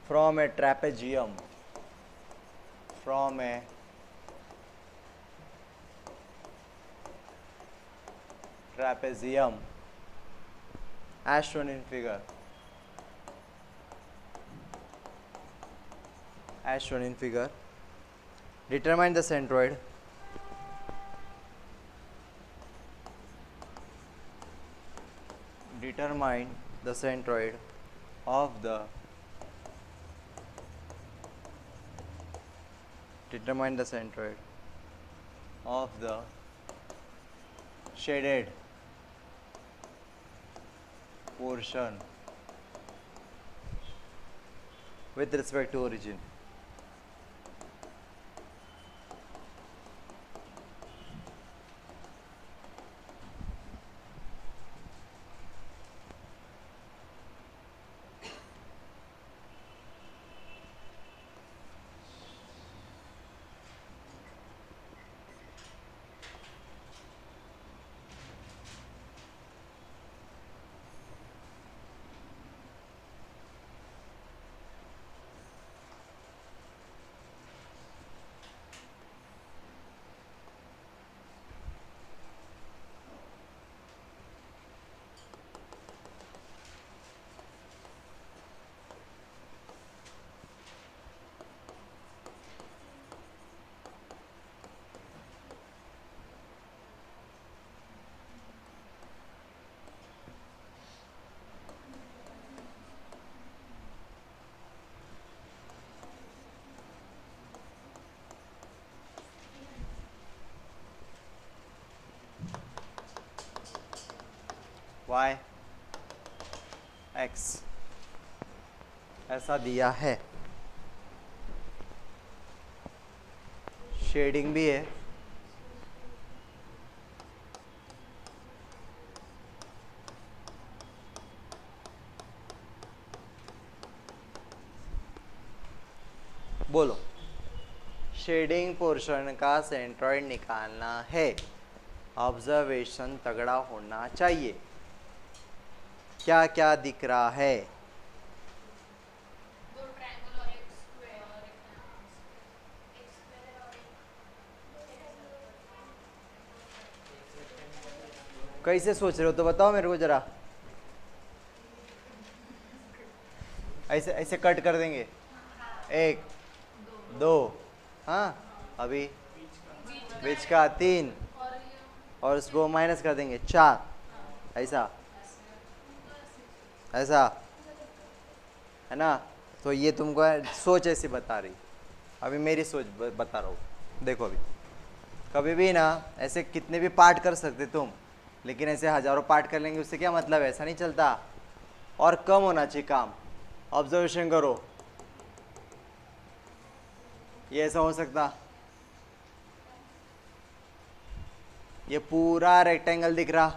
Speaker 1: from a trapezium as shown in figure. Determine the centroid. Determine the centroid of the shaded portion with respect to origin. Y X ऐसा दिया है, shading भी है, बोलो shading portion का centroid निकालना है, observation तगड़ा होना चाहिए। क्या क्या दिख रहा है?
Speaker 2: दो ट्रायंगल और एक स्क्वायर और एक
Speaker 1: कैसे सोच रहे हो तो बताओ मेरे को जरा। ऐसे ऐसे कट कर देंगे, एक दो, हाँ अभी बीच का तीन और उसको माइनस कर देंगे चार, ऐसा ऐसा है ना। तो ये तुमको सोच ऐसी बता रही, अभी मेरी सोच बता रहा हूँ। देखो अभी कभी भी ना ऐसे कितने भी पार्ट कर सकते तुम, लेकिन ऐसे हजारों पार्ट कर लेंगे उससे क्या मतलब है, ऐसा नहीं चलता। और कम होना चाहिए काम। ऑब्जर्वेशन करो, ये ऐसा हो सकता, ये पूरा रेक्टेंगल दिख रहा,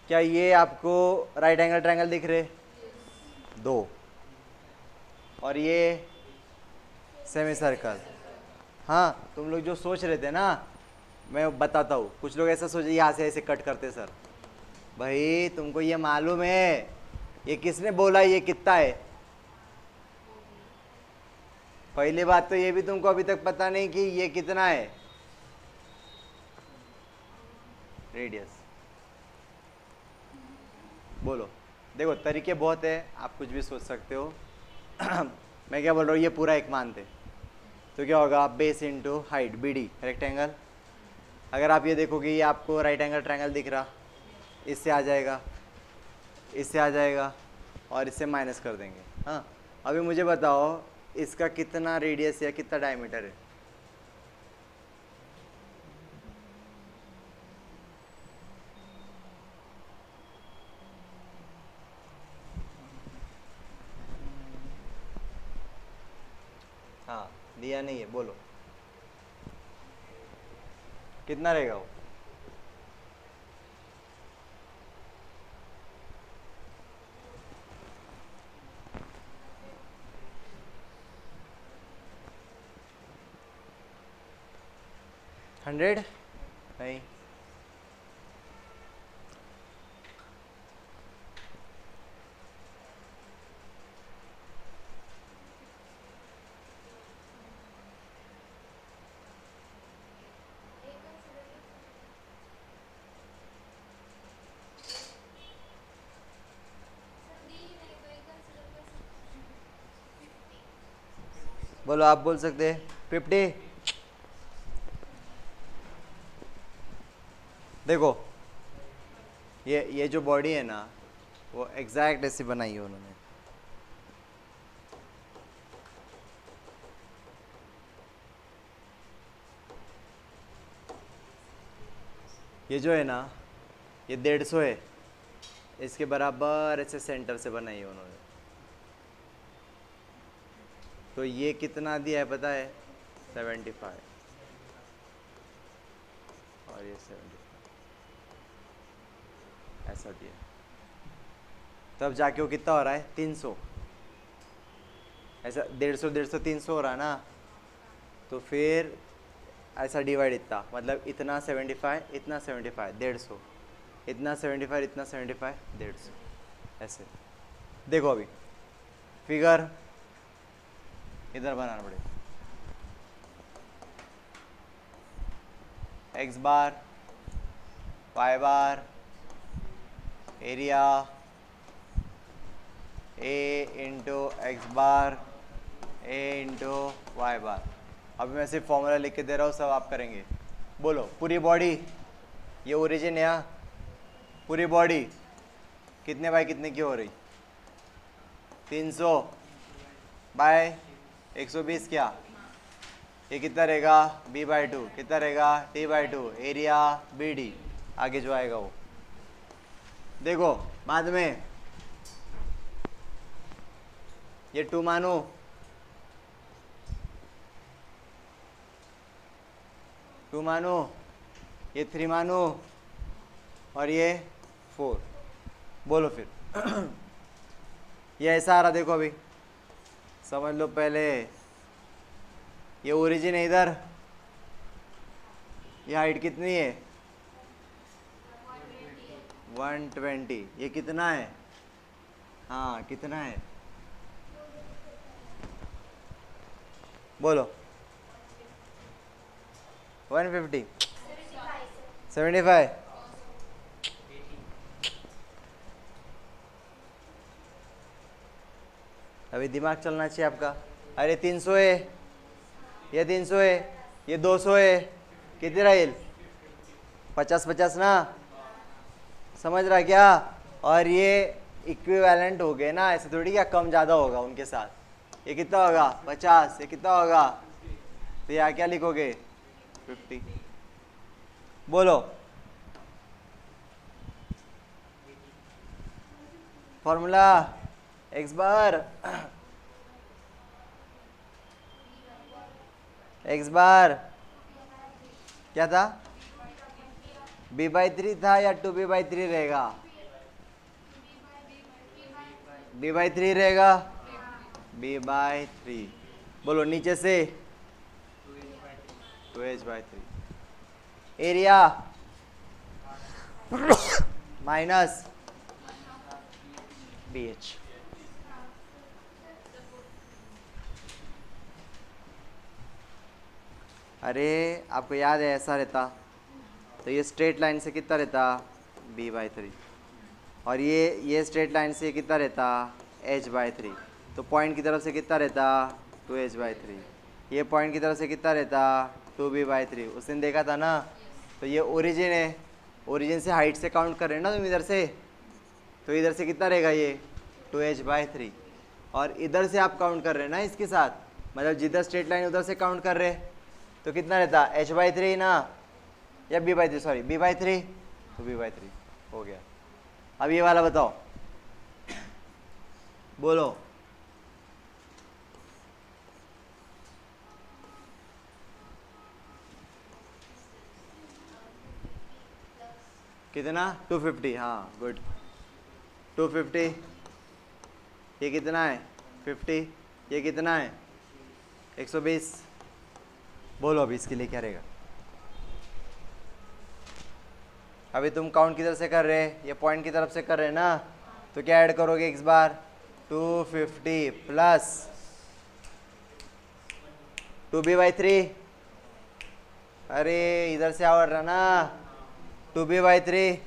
Speaker 1: क्या ये आपको राइट एंगल ट्रायंगल दिख रहे? दो, और ये सेमी सर्कल। हाँ तुम लोग जो सोच रहे थे ना, मैं बताता हूँ। कुछ लोग ऐसा सोचे यहाँ से ऐसे कट करते सर, भाई तुमको ये मालूम है ये किसने बोला ये कितना है? पहली बात तो ये भी तुमको अभी तक पता नहीं कि ये कितना है रेडियस। बोलो। देखो तरीके बहुत है, आप कुछ भी सोच सकते हो। मैं क्या बोल रहा हूँ, ये पूरा एक मानते तो क्या होगा, base into height b d rectangle. अगर आप ये देखोगे ये आपको राइट एंगल ट्रायंगल दिख रहा, इससे आ जाएगा, इससे आ जाएगा और इससे माइनस कर देंगे। हाँ, अभी मुझे बताओ इसका कितना रेडियस या कितना डायमीटर है? हाँ, दिया नहीं है, बोलो कितना रहेगा वो? हंड्रेड नहीं, बोलो, आप बोल सकते हैं 50। देखो ये जो बॉडी है ना, वो एग्जैक्ट ऐसी बनाई है उन्होंने। ये जो है ना, ये 150 है, इसके बराबर ऐसे सेंटर से बनाई है उन्होंने। तो ये कितना दिया है पता है? 75 और ये 75 ऐसा दिया। तब जाके वो कितना हो रहा है? 300। ऐसा 150 150 300 हो रहा है ना, तो फिर ऐसा डिवाइड इतना, मतलब इतना 75 इतना 75 150, इतना 75 इतना 75 150 ऐसे। देखो अभी फिगर इधर बनाना पड़ेगा। X bar, Y bar, area ए इंटू एक्स बार, ए इंटू वाई बार। अभी मैं सिर्फ फॉर्मूला लिख के दे रहा हूँ, सब आप करेंगे। बोलो पूरी बॉडी, ये ओरिजिन है, पूरी बॉडी कितने बाय कितने की हो रही? 300 बाय 120 क्या? ये कितना रहेगा? b/2 कितना रहेगा? t/2 area B D. आगे जो आएगा वो देखो बाद में। ये 2 मानो, ये 3 मानो और ये 4। बोलो फिर। ये ऐसा आ रहा, देखो अभी समझ लो पहले। ये ओरिजिन है इधर, ये हाइट कितनी है? 120। ये कितना है? हाँ कितना है? बोलो 150 75। अभी दिमाग चलना चाहिए आपका। अरे 300 है, ये 300 है, ये 200 है, कितनी रही? 50-50 ना, समझ रहा क्या? और ये इक्विवेलेंट हो गए ना, ऐसे थोड़ी क्या कम ज़्यादा होगा उनके साथ। ये कितना होगा? 50। ये कितना होगा? तो यहाँ क्या लिखोगे? 50। बोलो फॉर्मूला एक्स बार, एक्स बार क्या था? b/3 था या 2b/3 रहेगा? b/3 रहेगा, b/3। बोलो नीचे से 2h/3 एरिया माइनस bh। अरे आपको याद है ऐसा रहता तो ये स्ट्रेट लाइन से कितना रहता? b/3। और ये स्ट्रेट लाइन से कितना रहता h/3। तो पॉइंट की तरफ से कितना रहता 2h/3। ये पॉइंट की तरफ से कितना रहता 2b/3। उस दिन देखा था ना। तो ये ओरिजिन है, ओरिजिन से हाइट से काउंट कर रहे हैं ना तुम इधर से। तो इधर से कितना रहेगा ये 2h/3। और इधर से आप काउंट कर रहे हैं ना इसके साथ, मतलब जिधर स्ट्रेट लाइन उधर से काउंट कर रहे हैं। तो कितना रहता h/3 ना, या b/3, सॉरी b/3। तो b/3 हो गया। अब ये वाला बताओ, बोलो। कितना 250, हाँ गुड। 250, ये कितना है 50, ये कितना है 120। बोलो अभी इसके लिए क्या रहेगा। अभी तुम काउंट किधर से कर रहे, ये पॉइंट की तरफ से कर रहे ना। तो क्या ऐड करोगे इस बार 250 प्लस 2b/3। अरे इधर से आ रहा ना 2b/3।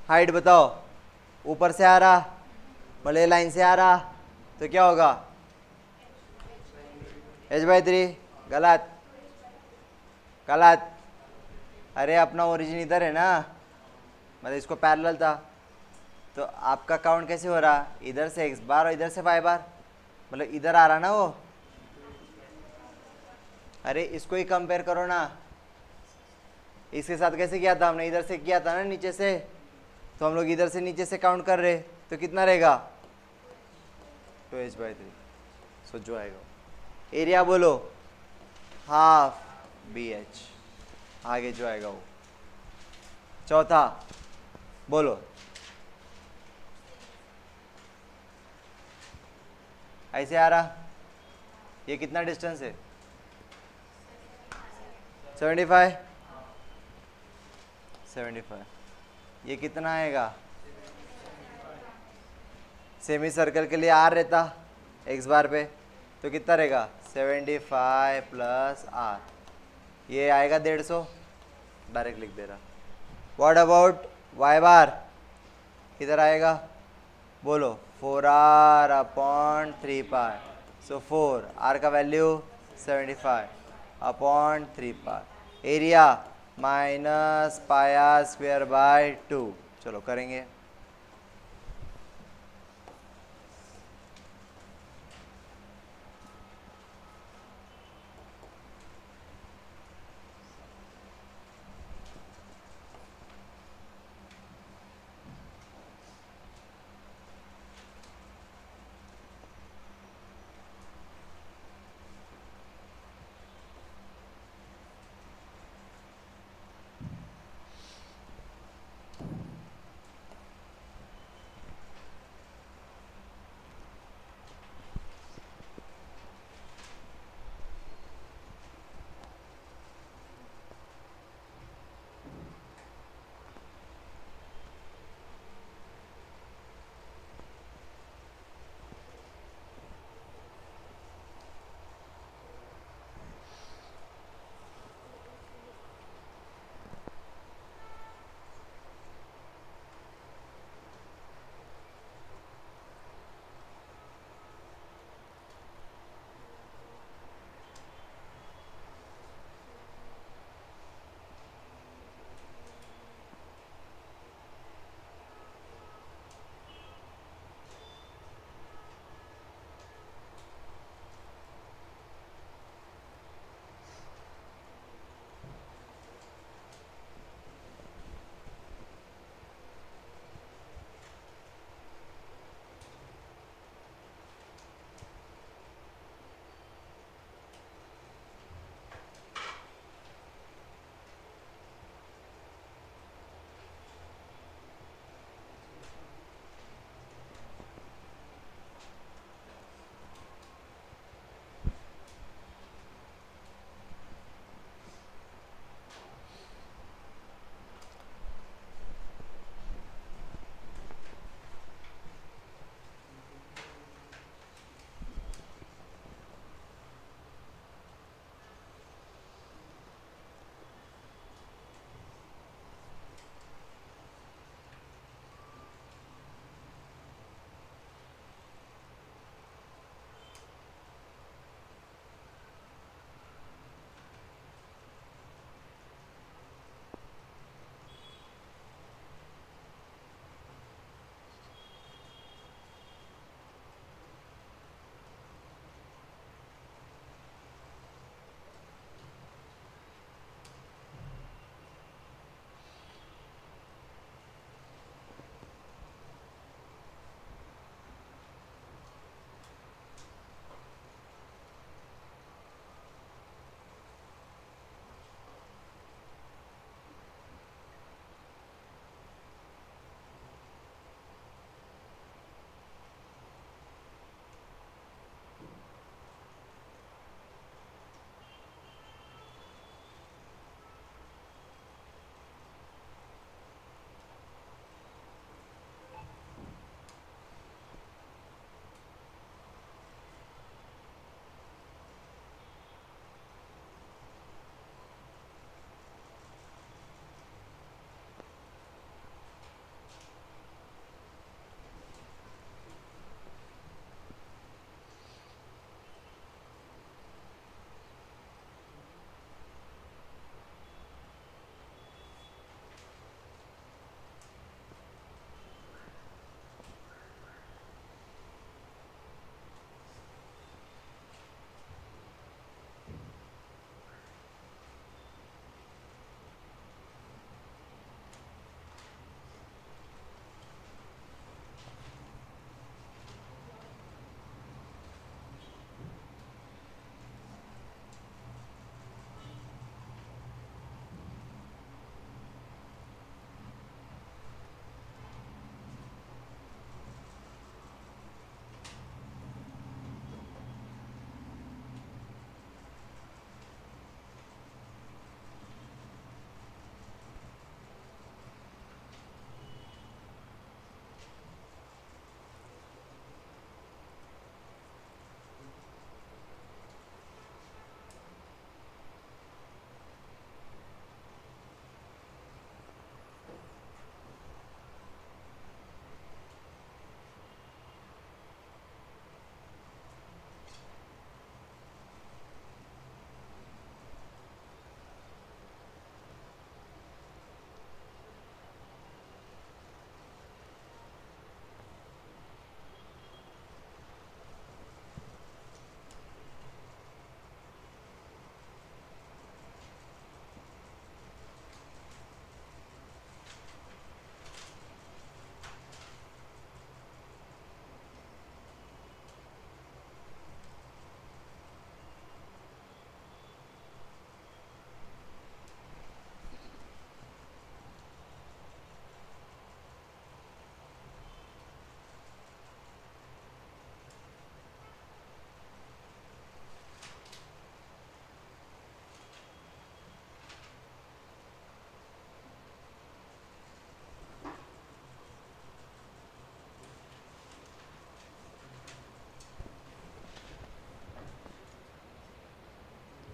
Speaker 1: हाइट बताओ, ऊपर से आ रहा मतलब लाइन से आ रहा। तो क्या होगा h/3। गलत गलत। अरे अपना ओरिजिन इधर है ना, मतलब इसको पैरेलल था। तो आपका काउंट कैसे हो रहा, इधर से x बार और इधर से y बार, मतलब इधर आ रहा ना वो। अरे इसको ही कंपेयर करो ना, इसके साथ कैसे किया था हमने, इधर से किया था ना नीचे से। तो हम लोग इधर से नीचे से काउंट कर रहे, तो कितना रहेगा 2h/3। सो जो आएगा एरिया बोलो हाफ BH। आगे जो आएगा वो। चौथा बोलो, ऐसे आ रहा। ये कितना डिस्टेंस है 75। 75 ये कितना आएगा, सेमी सर्कल के लिए R रहता x बार पे। तो कितना रहेगा 75 प्लस R, ये आएगा 150। डायरेक्ट लिख दे रहा। व्हाट अबाउट y बार, किधर आएगा बोलो 4r/3π। सो 4 r का वैल्यू 75/3π। Area -πr²/2। चलो करेंगे।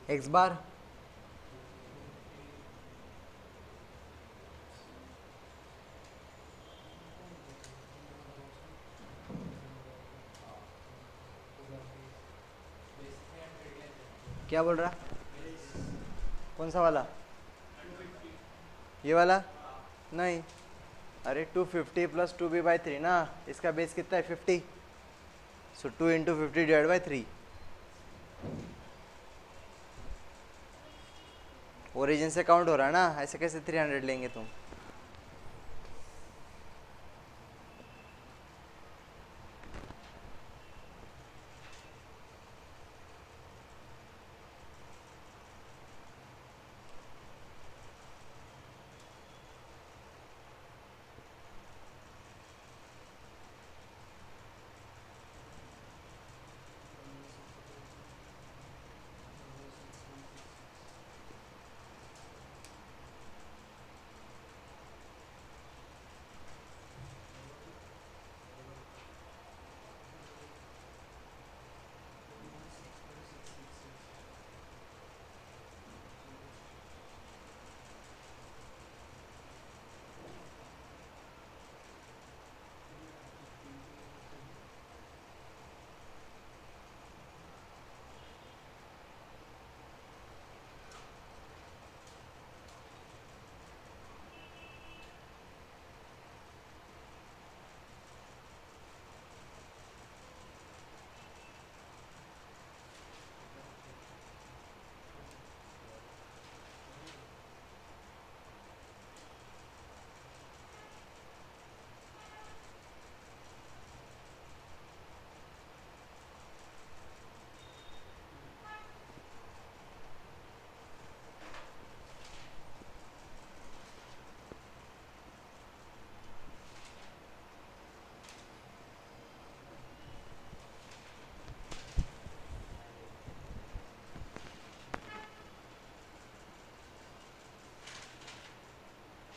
Speaker 1: एक्स बार क्या बोल रहा? कौन सा वाला? ये वाला? नहीं, अरे 250 प्लस 2b/3 ना, इसका बेस कितना है? 50, सो 2 इंटू 50 डिवाइड बाई 3। ओरिजिन से काउंट हो रहा है ना, ऐसे कैसे 300 लेंगे तुम?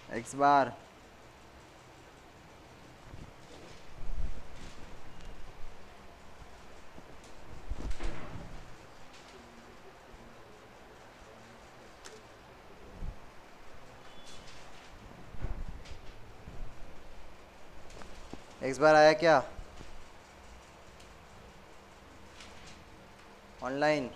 Speaker 1: एक्स बार एक्स बार आया क्या ऑनलाइन?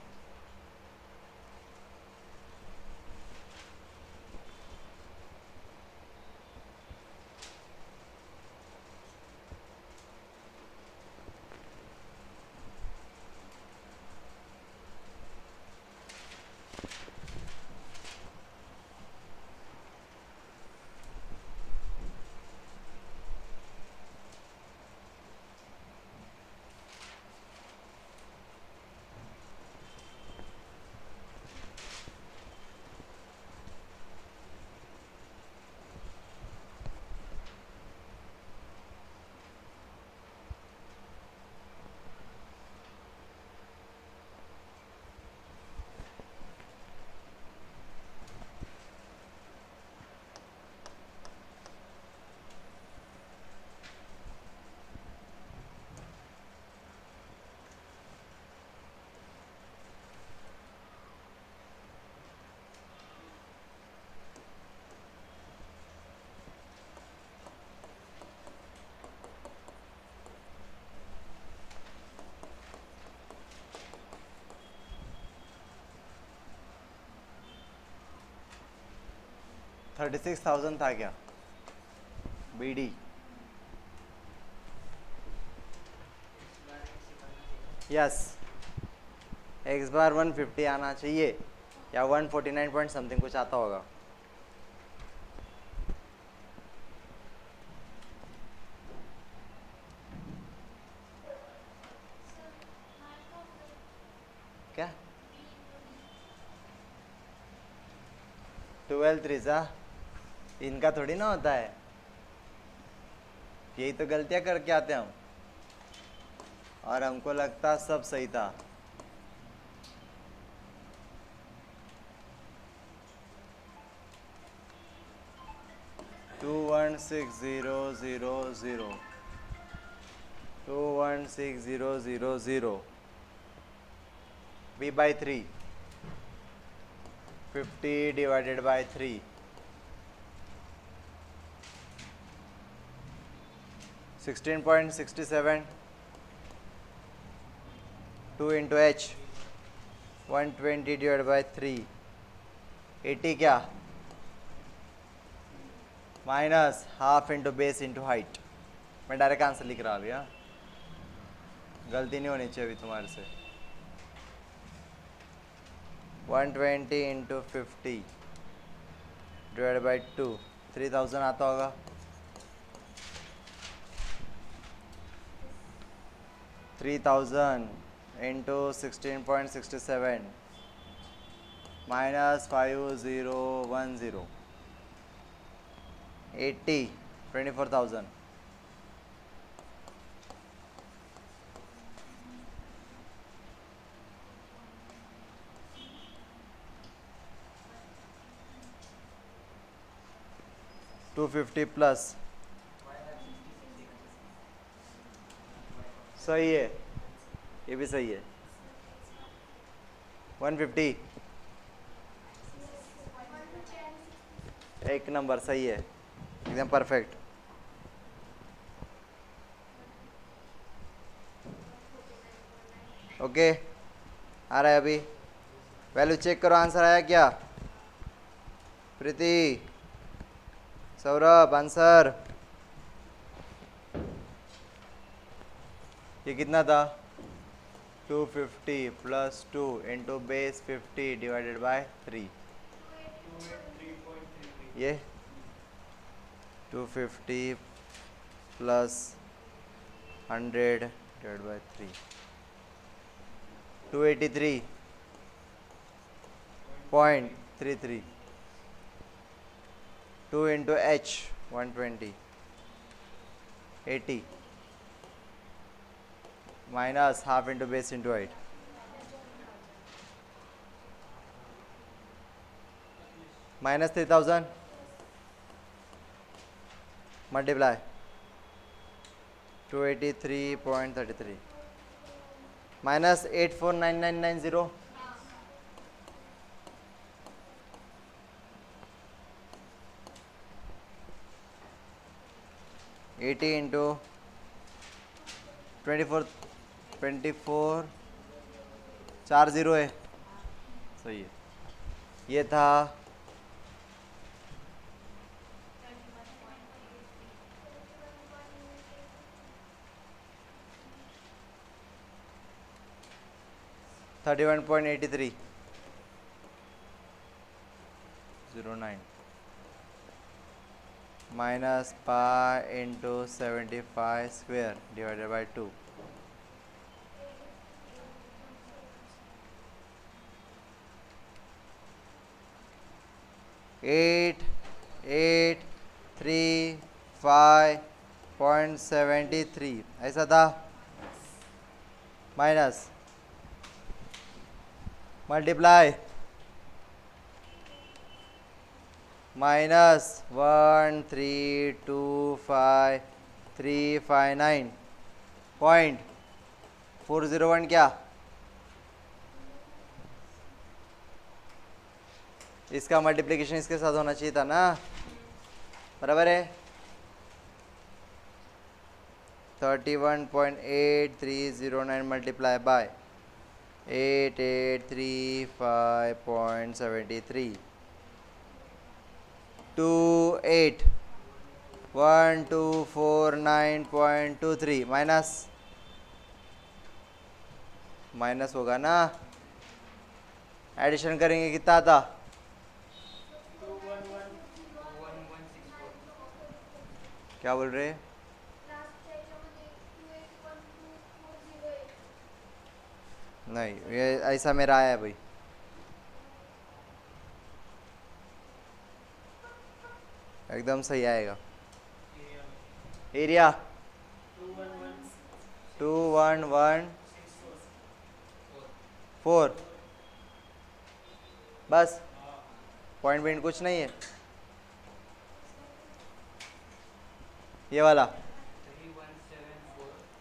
Speaker 1: $36,000 था क्या BD? यस, एक्स बार 150 आना चाहिए या 149 पॉइंट समथिंग कुछ आता होगा। क्या 12 3 इनका थोड़ी ना होता है, यही तो गलतियां करके आते हैं हम, और हमको लगता सब सही था। To 16000 216,000 B/3 50 divided by 3, 16.67, 2 into h, 120 divide by 3, 80 क्या, minus half into base into height. मैं डायरेक्ट आंसर लिख रहा अभी, हाँ, गलती नहीं होनी चाहिए अभी तुम्हारे से। 120 इंटू 50 डिवाइड बाई 2, 3000 आता होगा। 3000 इंटू 16.67 माइनस 5010, 80, 24,000। $250 प्लस, सही है, ये भी सही है। 150, एक नंबर, सही है, एकदम परफेक्ट। ओके, आ रहा है अभी, वैल्यू चेक करो, आंसर आया क्या? प्रीति, सौरभ, आंसर ये कितना था? 250 plus 2 into base 50 divided by 3, ये 250 plus 100 divide by 3, 283.33, 2 into h 120, 80 minus half into base into height, minus 3000 multiply 283.33 minus 849990, 80 into 24, 4 zero है, सही है। ये था 31.83, 09 minus pi into 75 square divided by 2, 8835.73 ऐसा था, माइनस मल्टीप्लाई माइनस 1325359.401 क्या, इसका मल्टीप्लिकेशन इसके साथ होना चाहिए था ना, बराबर है। 31.8309 मल्टीप्लाई बाय 8835.73, 281249.23 माइनस, माइनस होगा ना, एडिशन करेंगे कितना था? क्या बोल रहे हैं? नहीं, ये ऐसा मेरा आया है भाई, एकदम सही आएगा। एरिया 2114, बस, पॉइंट कुछ नहीं है। ये वाला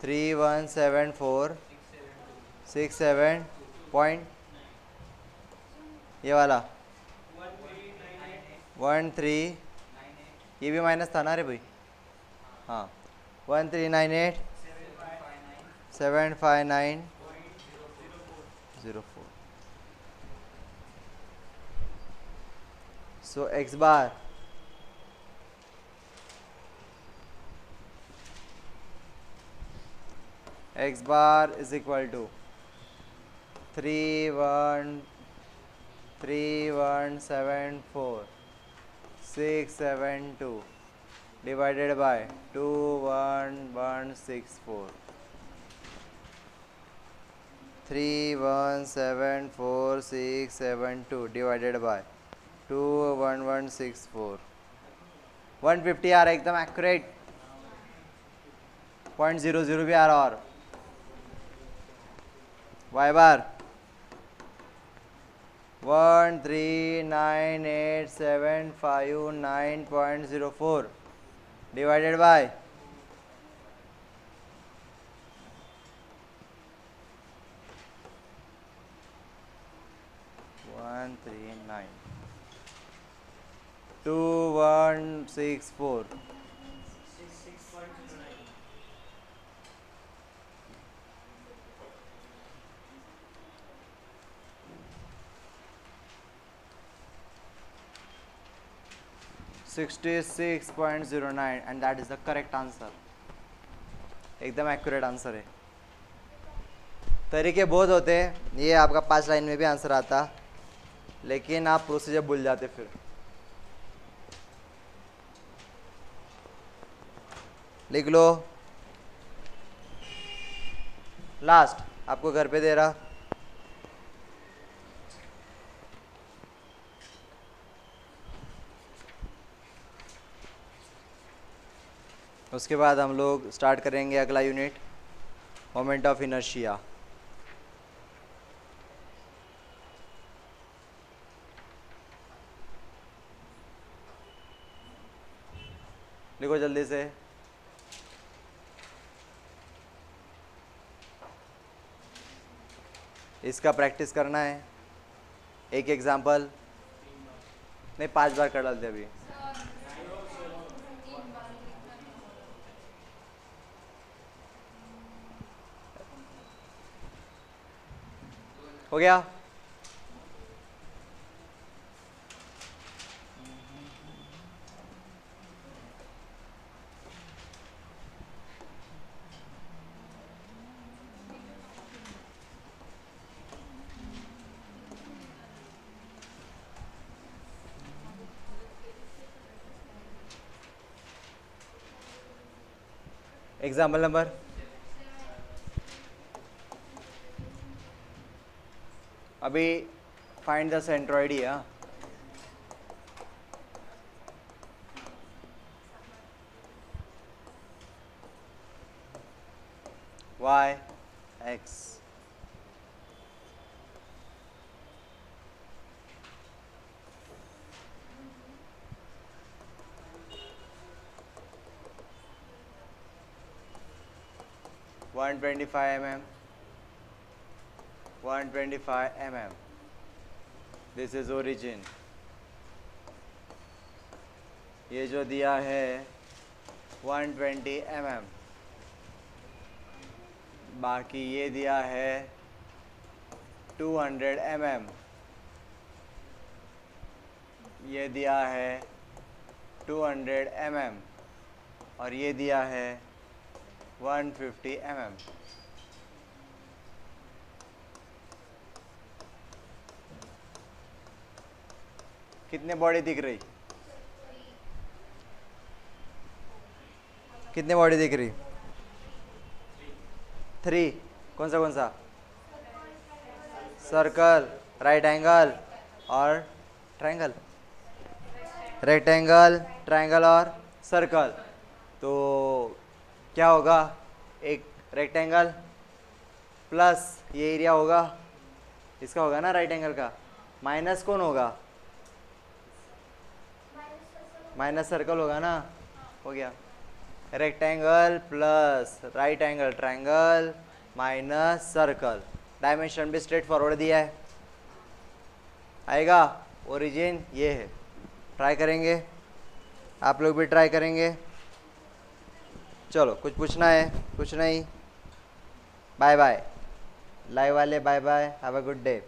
Speaker 1: 317467 पॉइंट, ये वाला 13, ये भी माइनस था ना रे भाई, हाँ 1398,759,04. So x bar is equal to 3,1,7,4,6,7,2 divided by 2,1,1,6,4. 3,1,7,4,6,7,2 divided by 2,1,1,6,4. 150 आ रहा है एकदम एक्यूरेट. 0.00 भी आ रहा. और y bar 1398,759.04 divided by 2,1,6,4. 66.09 and that is the correct answer. एकदम एक्यूरेट आंसर है. तरीके बहुत होते हैं, ये आपका 5 लाइन में भी आंसर आता, लेकिन आप प्रोसीजर भूल जाते फिर. लिख लो. लास्ट आपको घर पे दे रहा. उसके बाद हम लोग स्टार्ट करेंगे अगला यूनिट, मोमेंट ऑफ इनर्शिया. लिखो जल्दी से. इसका प्रैक्टिस करना है. एक एग्जाम्पल नहीं, 5 बार कर डालते अभी. हो गया. एग्जाम्पल नंबर अभी find the centroid. y x 125 mm. 125 mm. This is origin. ये जो दिया है 120 mm. बाकी ये दिया है 200 mm. ये दिया है 200 mm. और ये दिया है 150 mm. कितने बॉडी दिख रही? कितने बॉडी दिख रही? 3. कौन सा? सर्कल, राइट एंगल और ट्रायंगल. रेक्टेंगल, ट्रायंगल और सर्कल. तो क्या होगा? एक रेक्टेंगल प्लस ये एरिया होगा, इसका होगा ना राइट एंगल का. माइनस कौन होगा? माइनस सर्कल होगा ना. हो गया. Rectangle plus right angle triangle minus circle. Dimension भी स्ट्रेट फॉरवर्ड दिया है. आएगा. ओरिजिन ये है. ट्राई करेंगे, आप लोग भी ट्राई करेंगे। चलो, कुछ पूछना है? कुछ नहीं। बाय बाय, लाइव वाले bye bye, have a good day.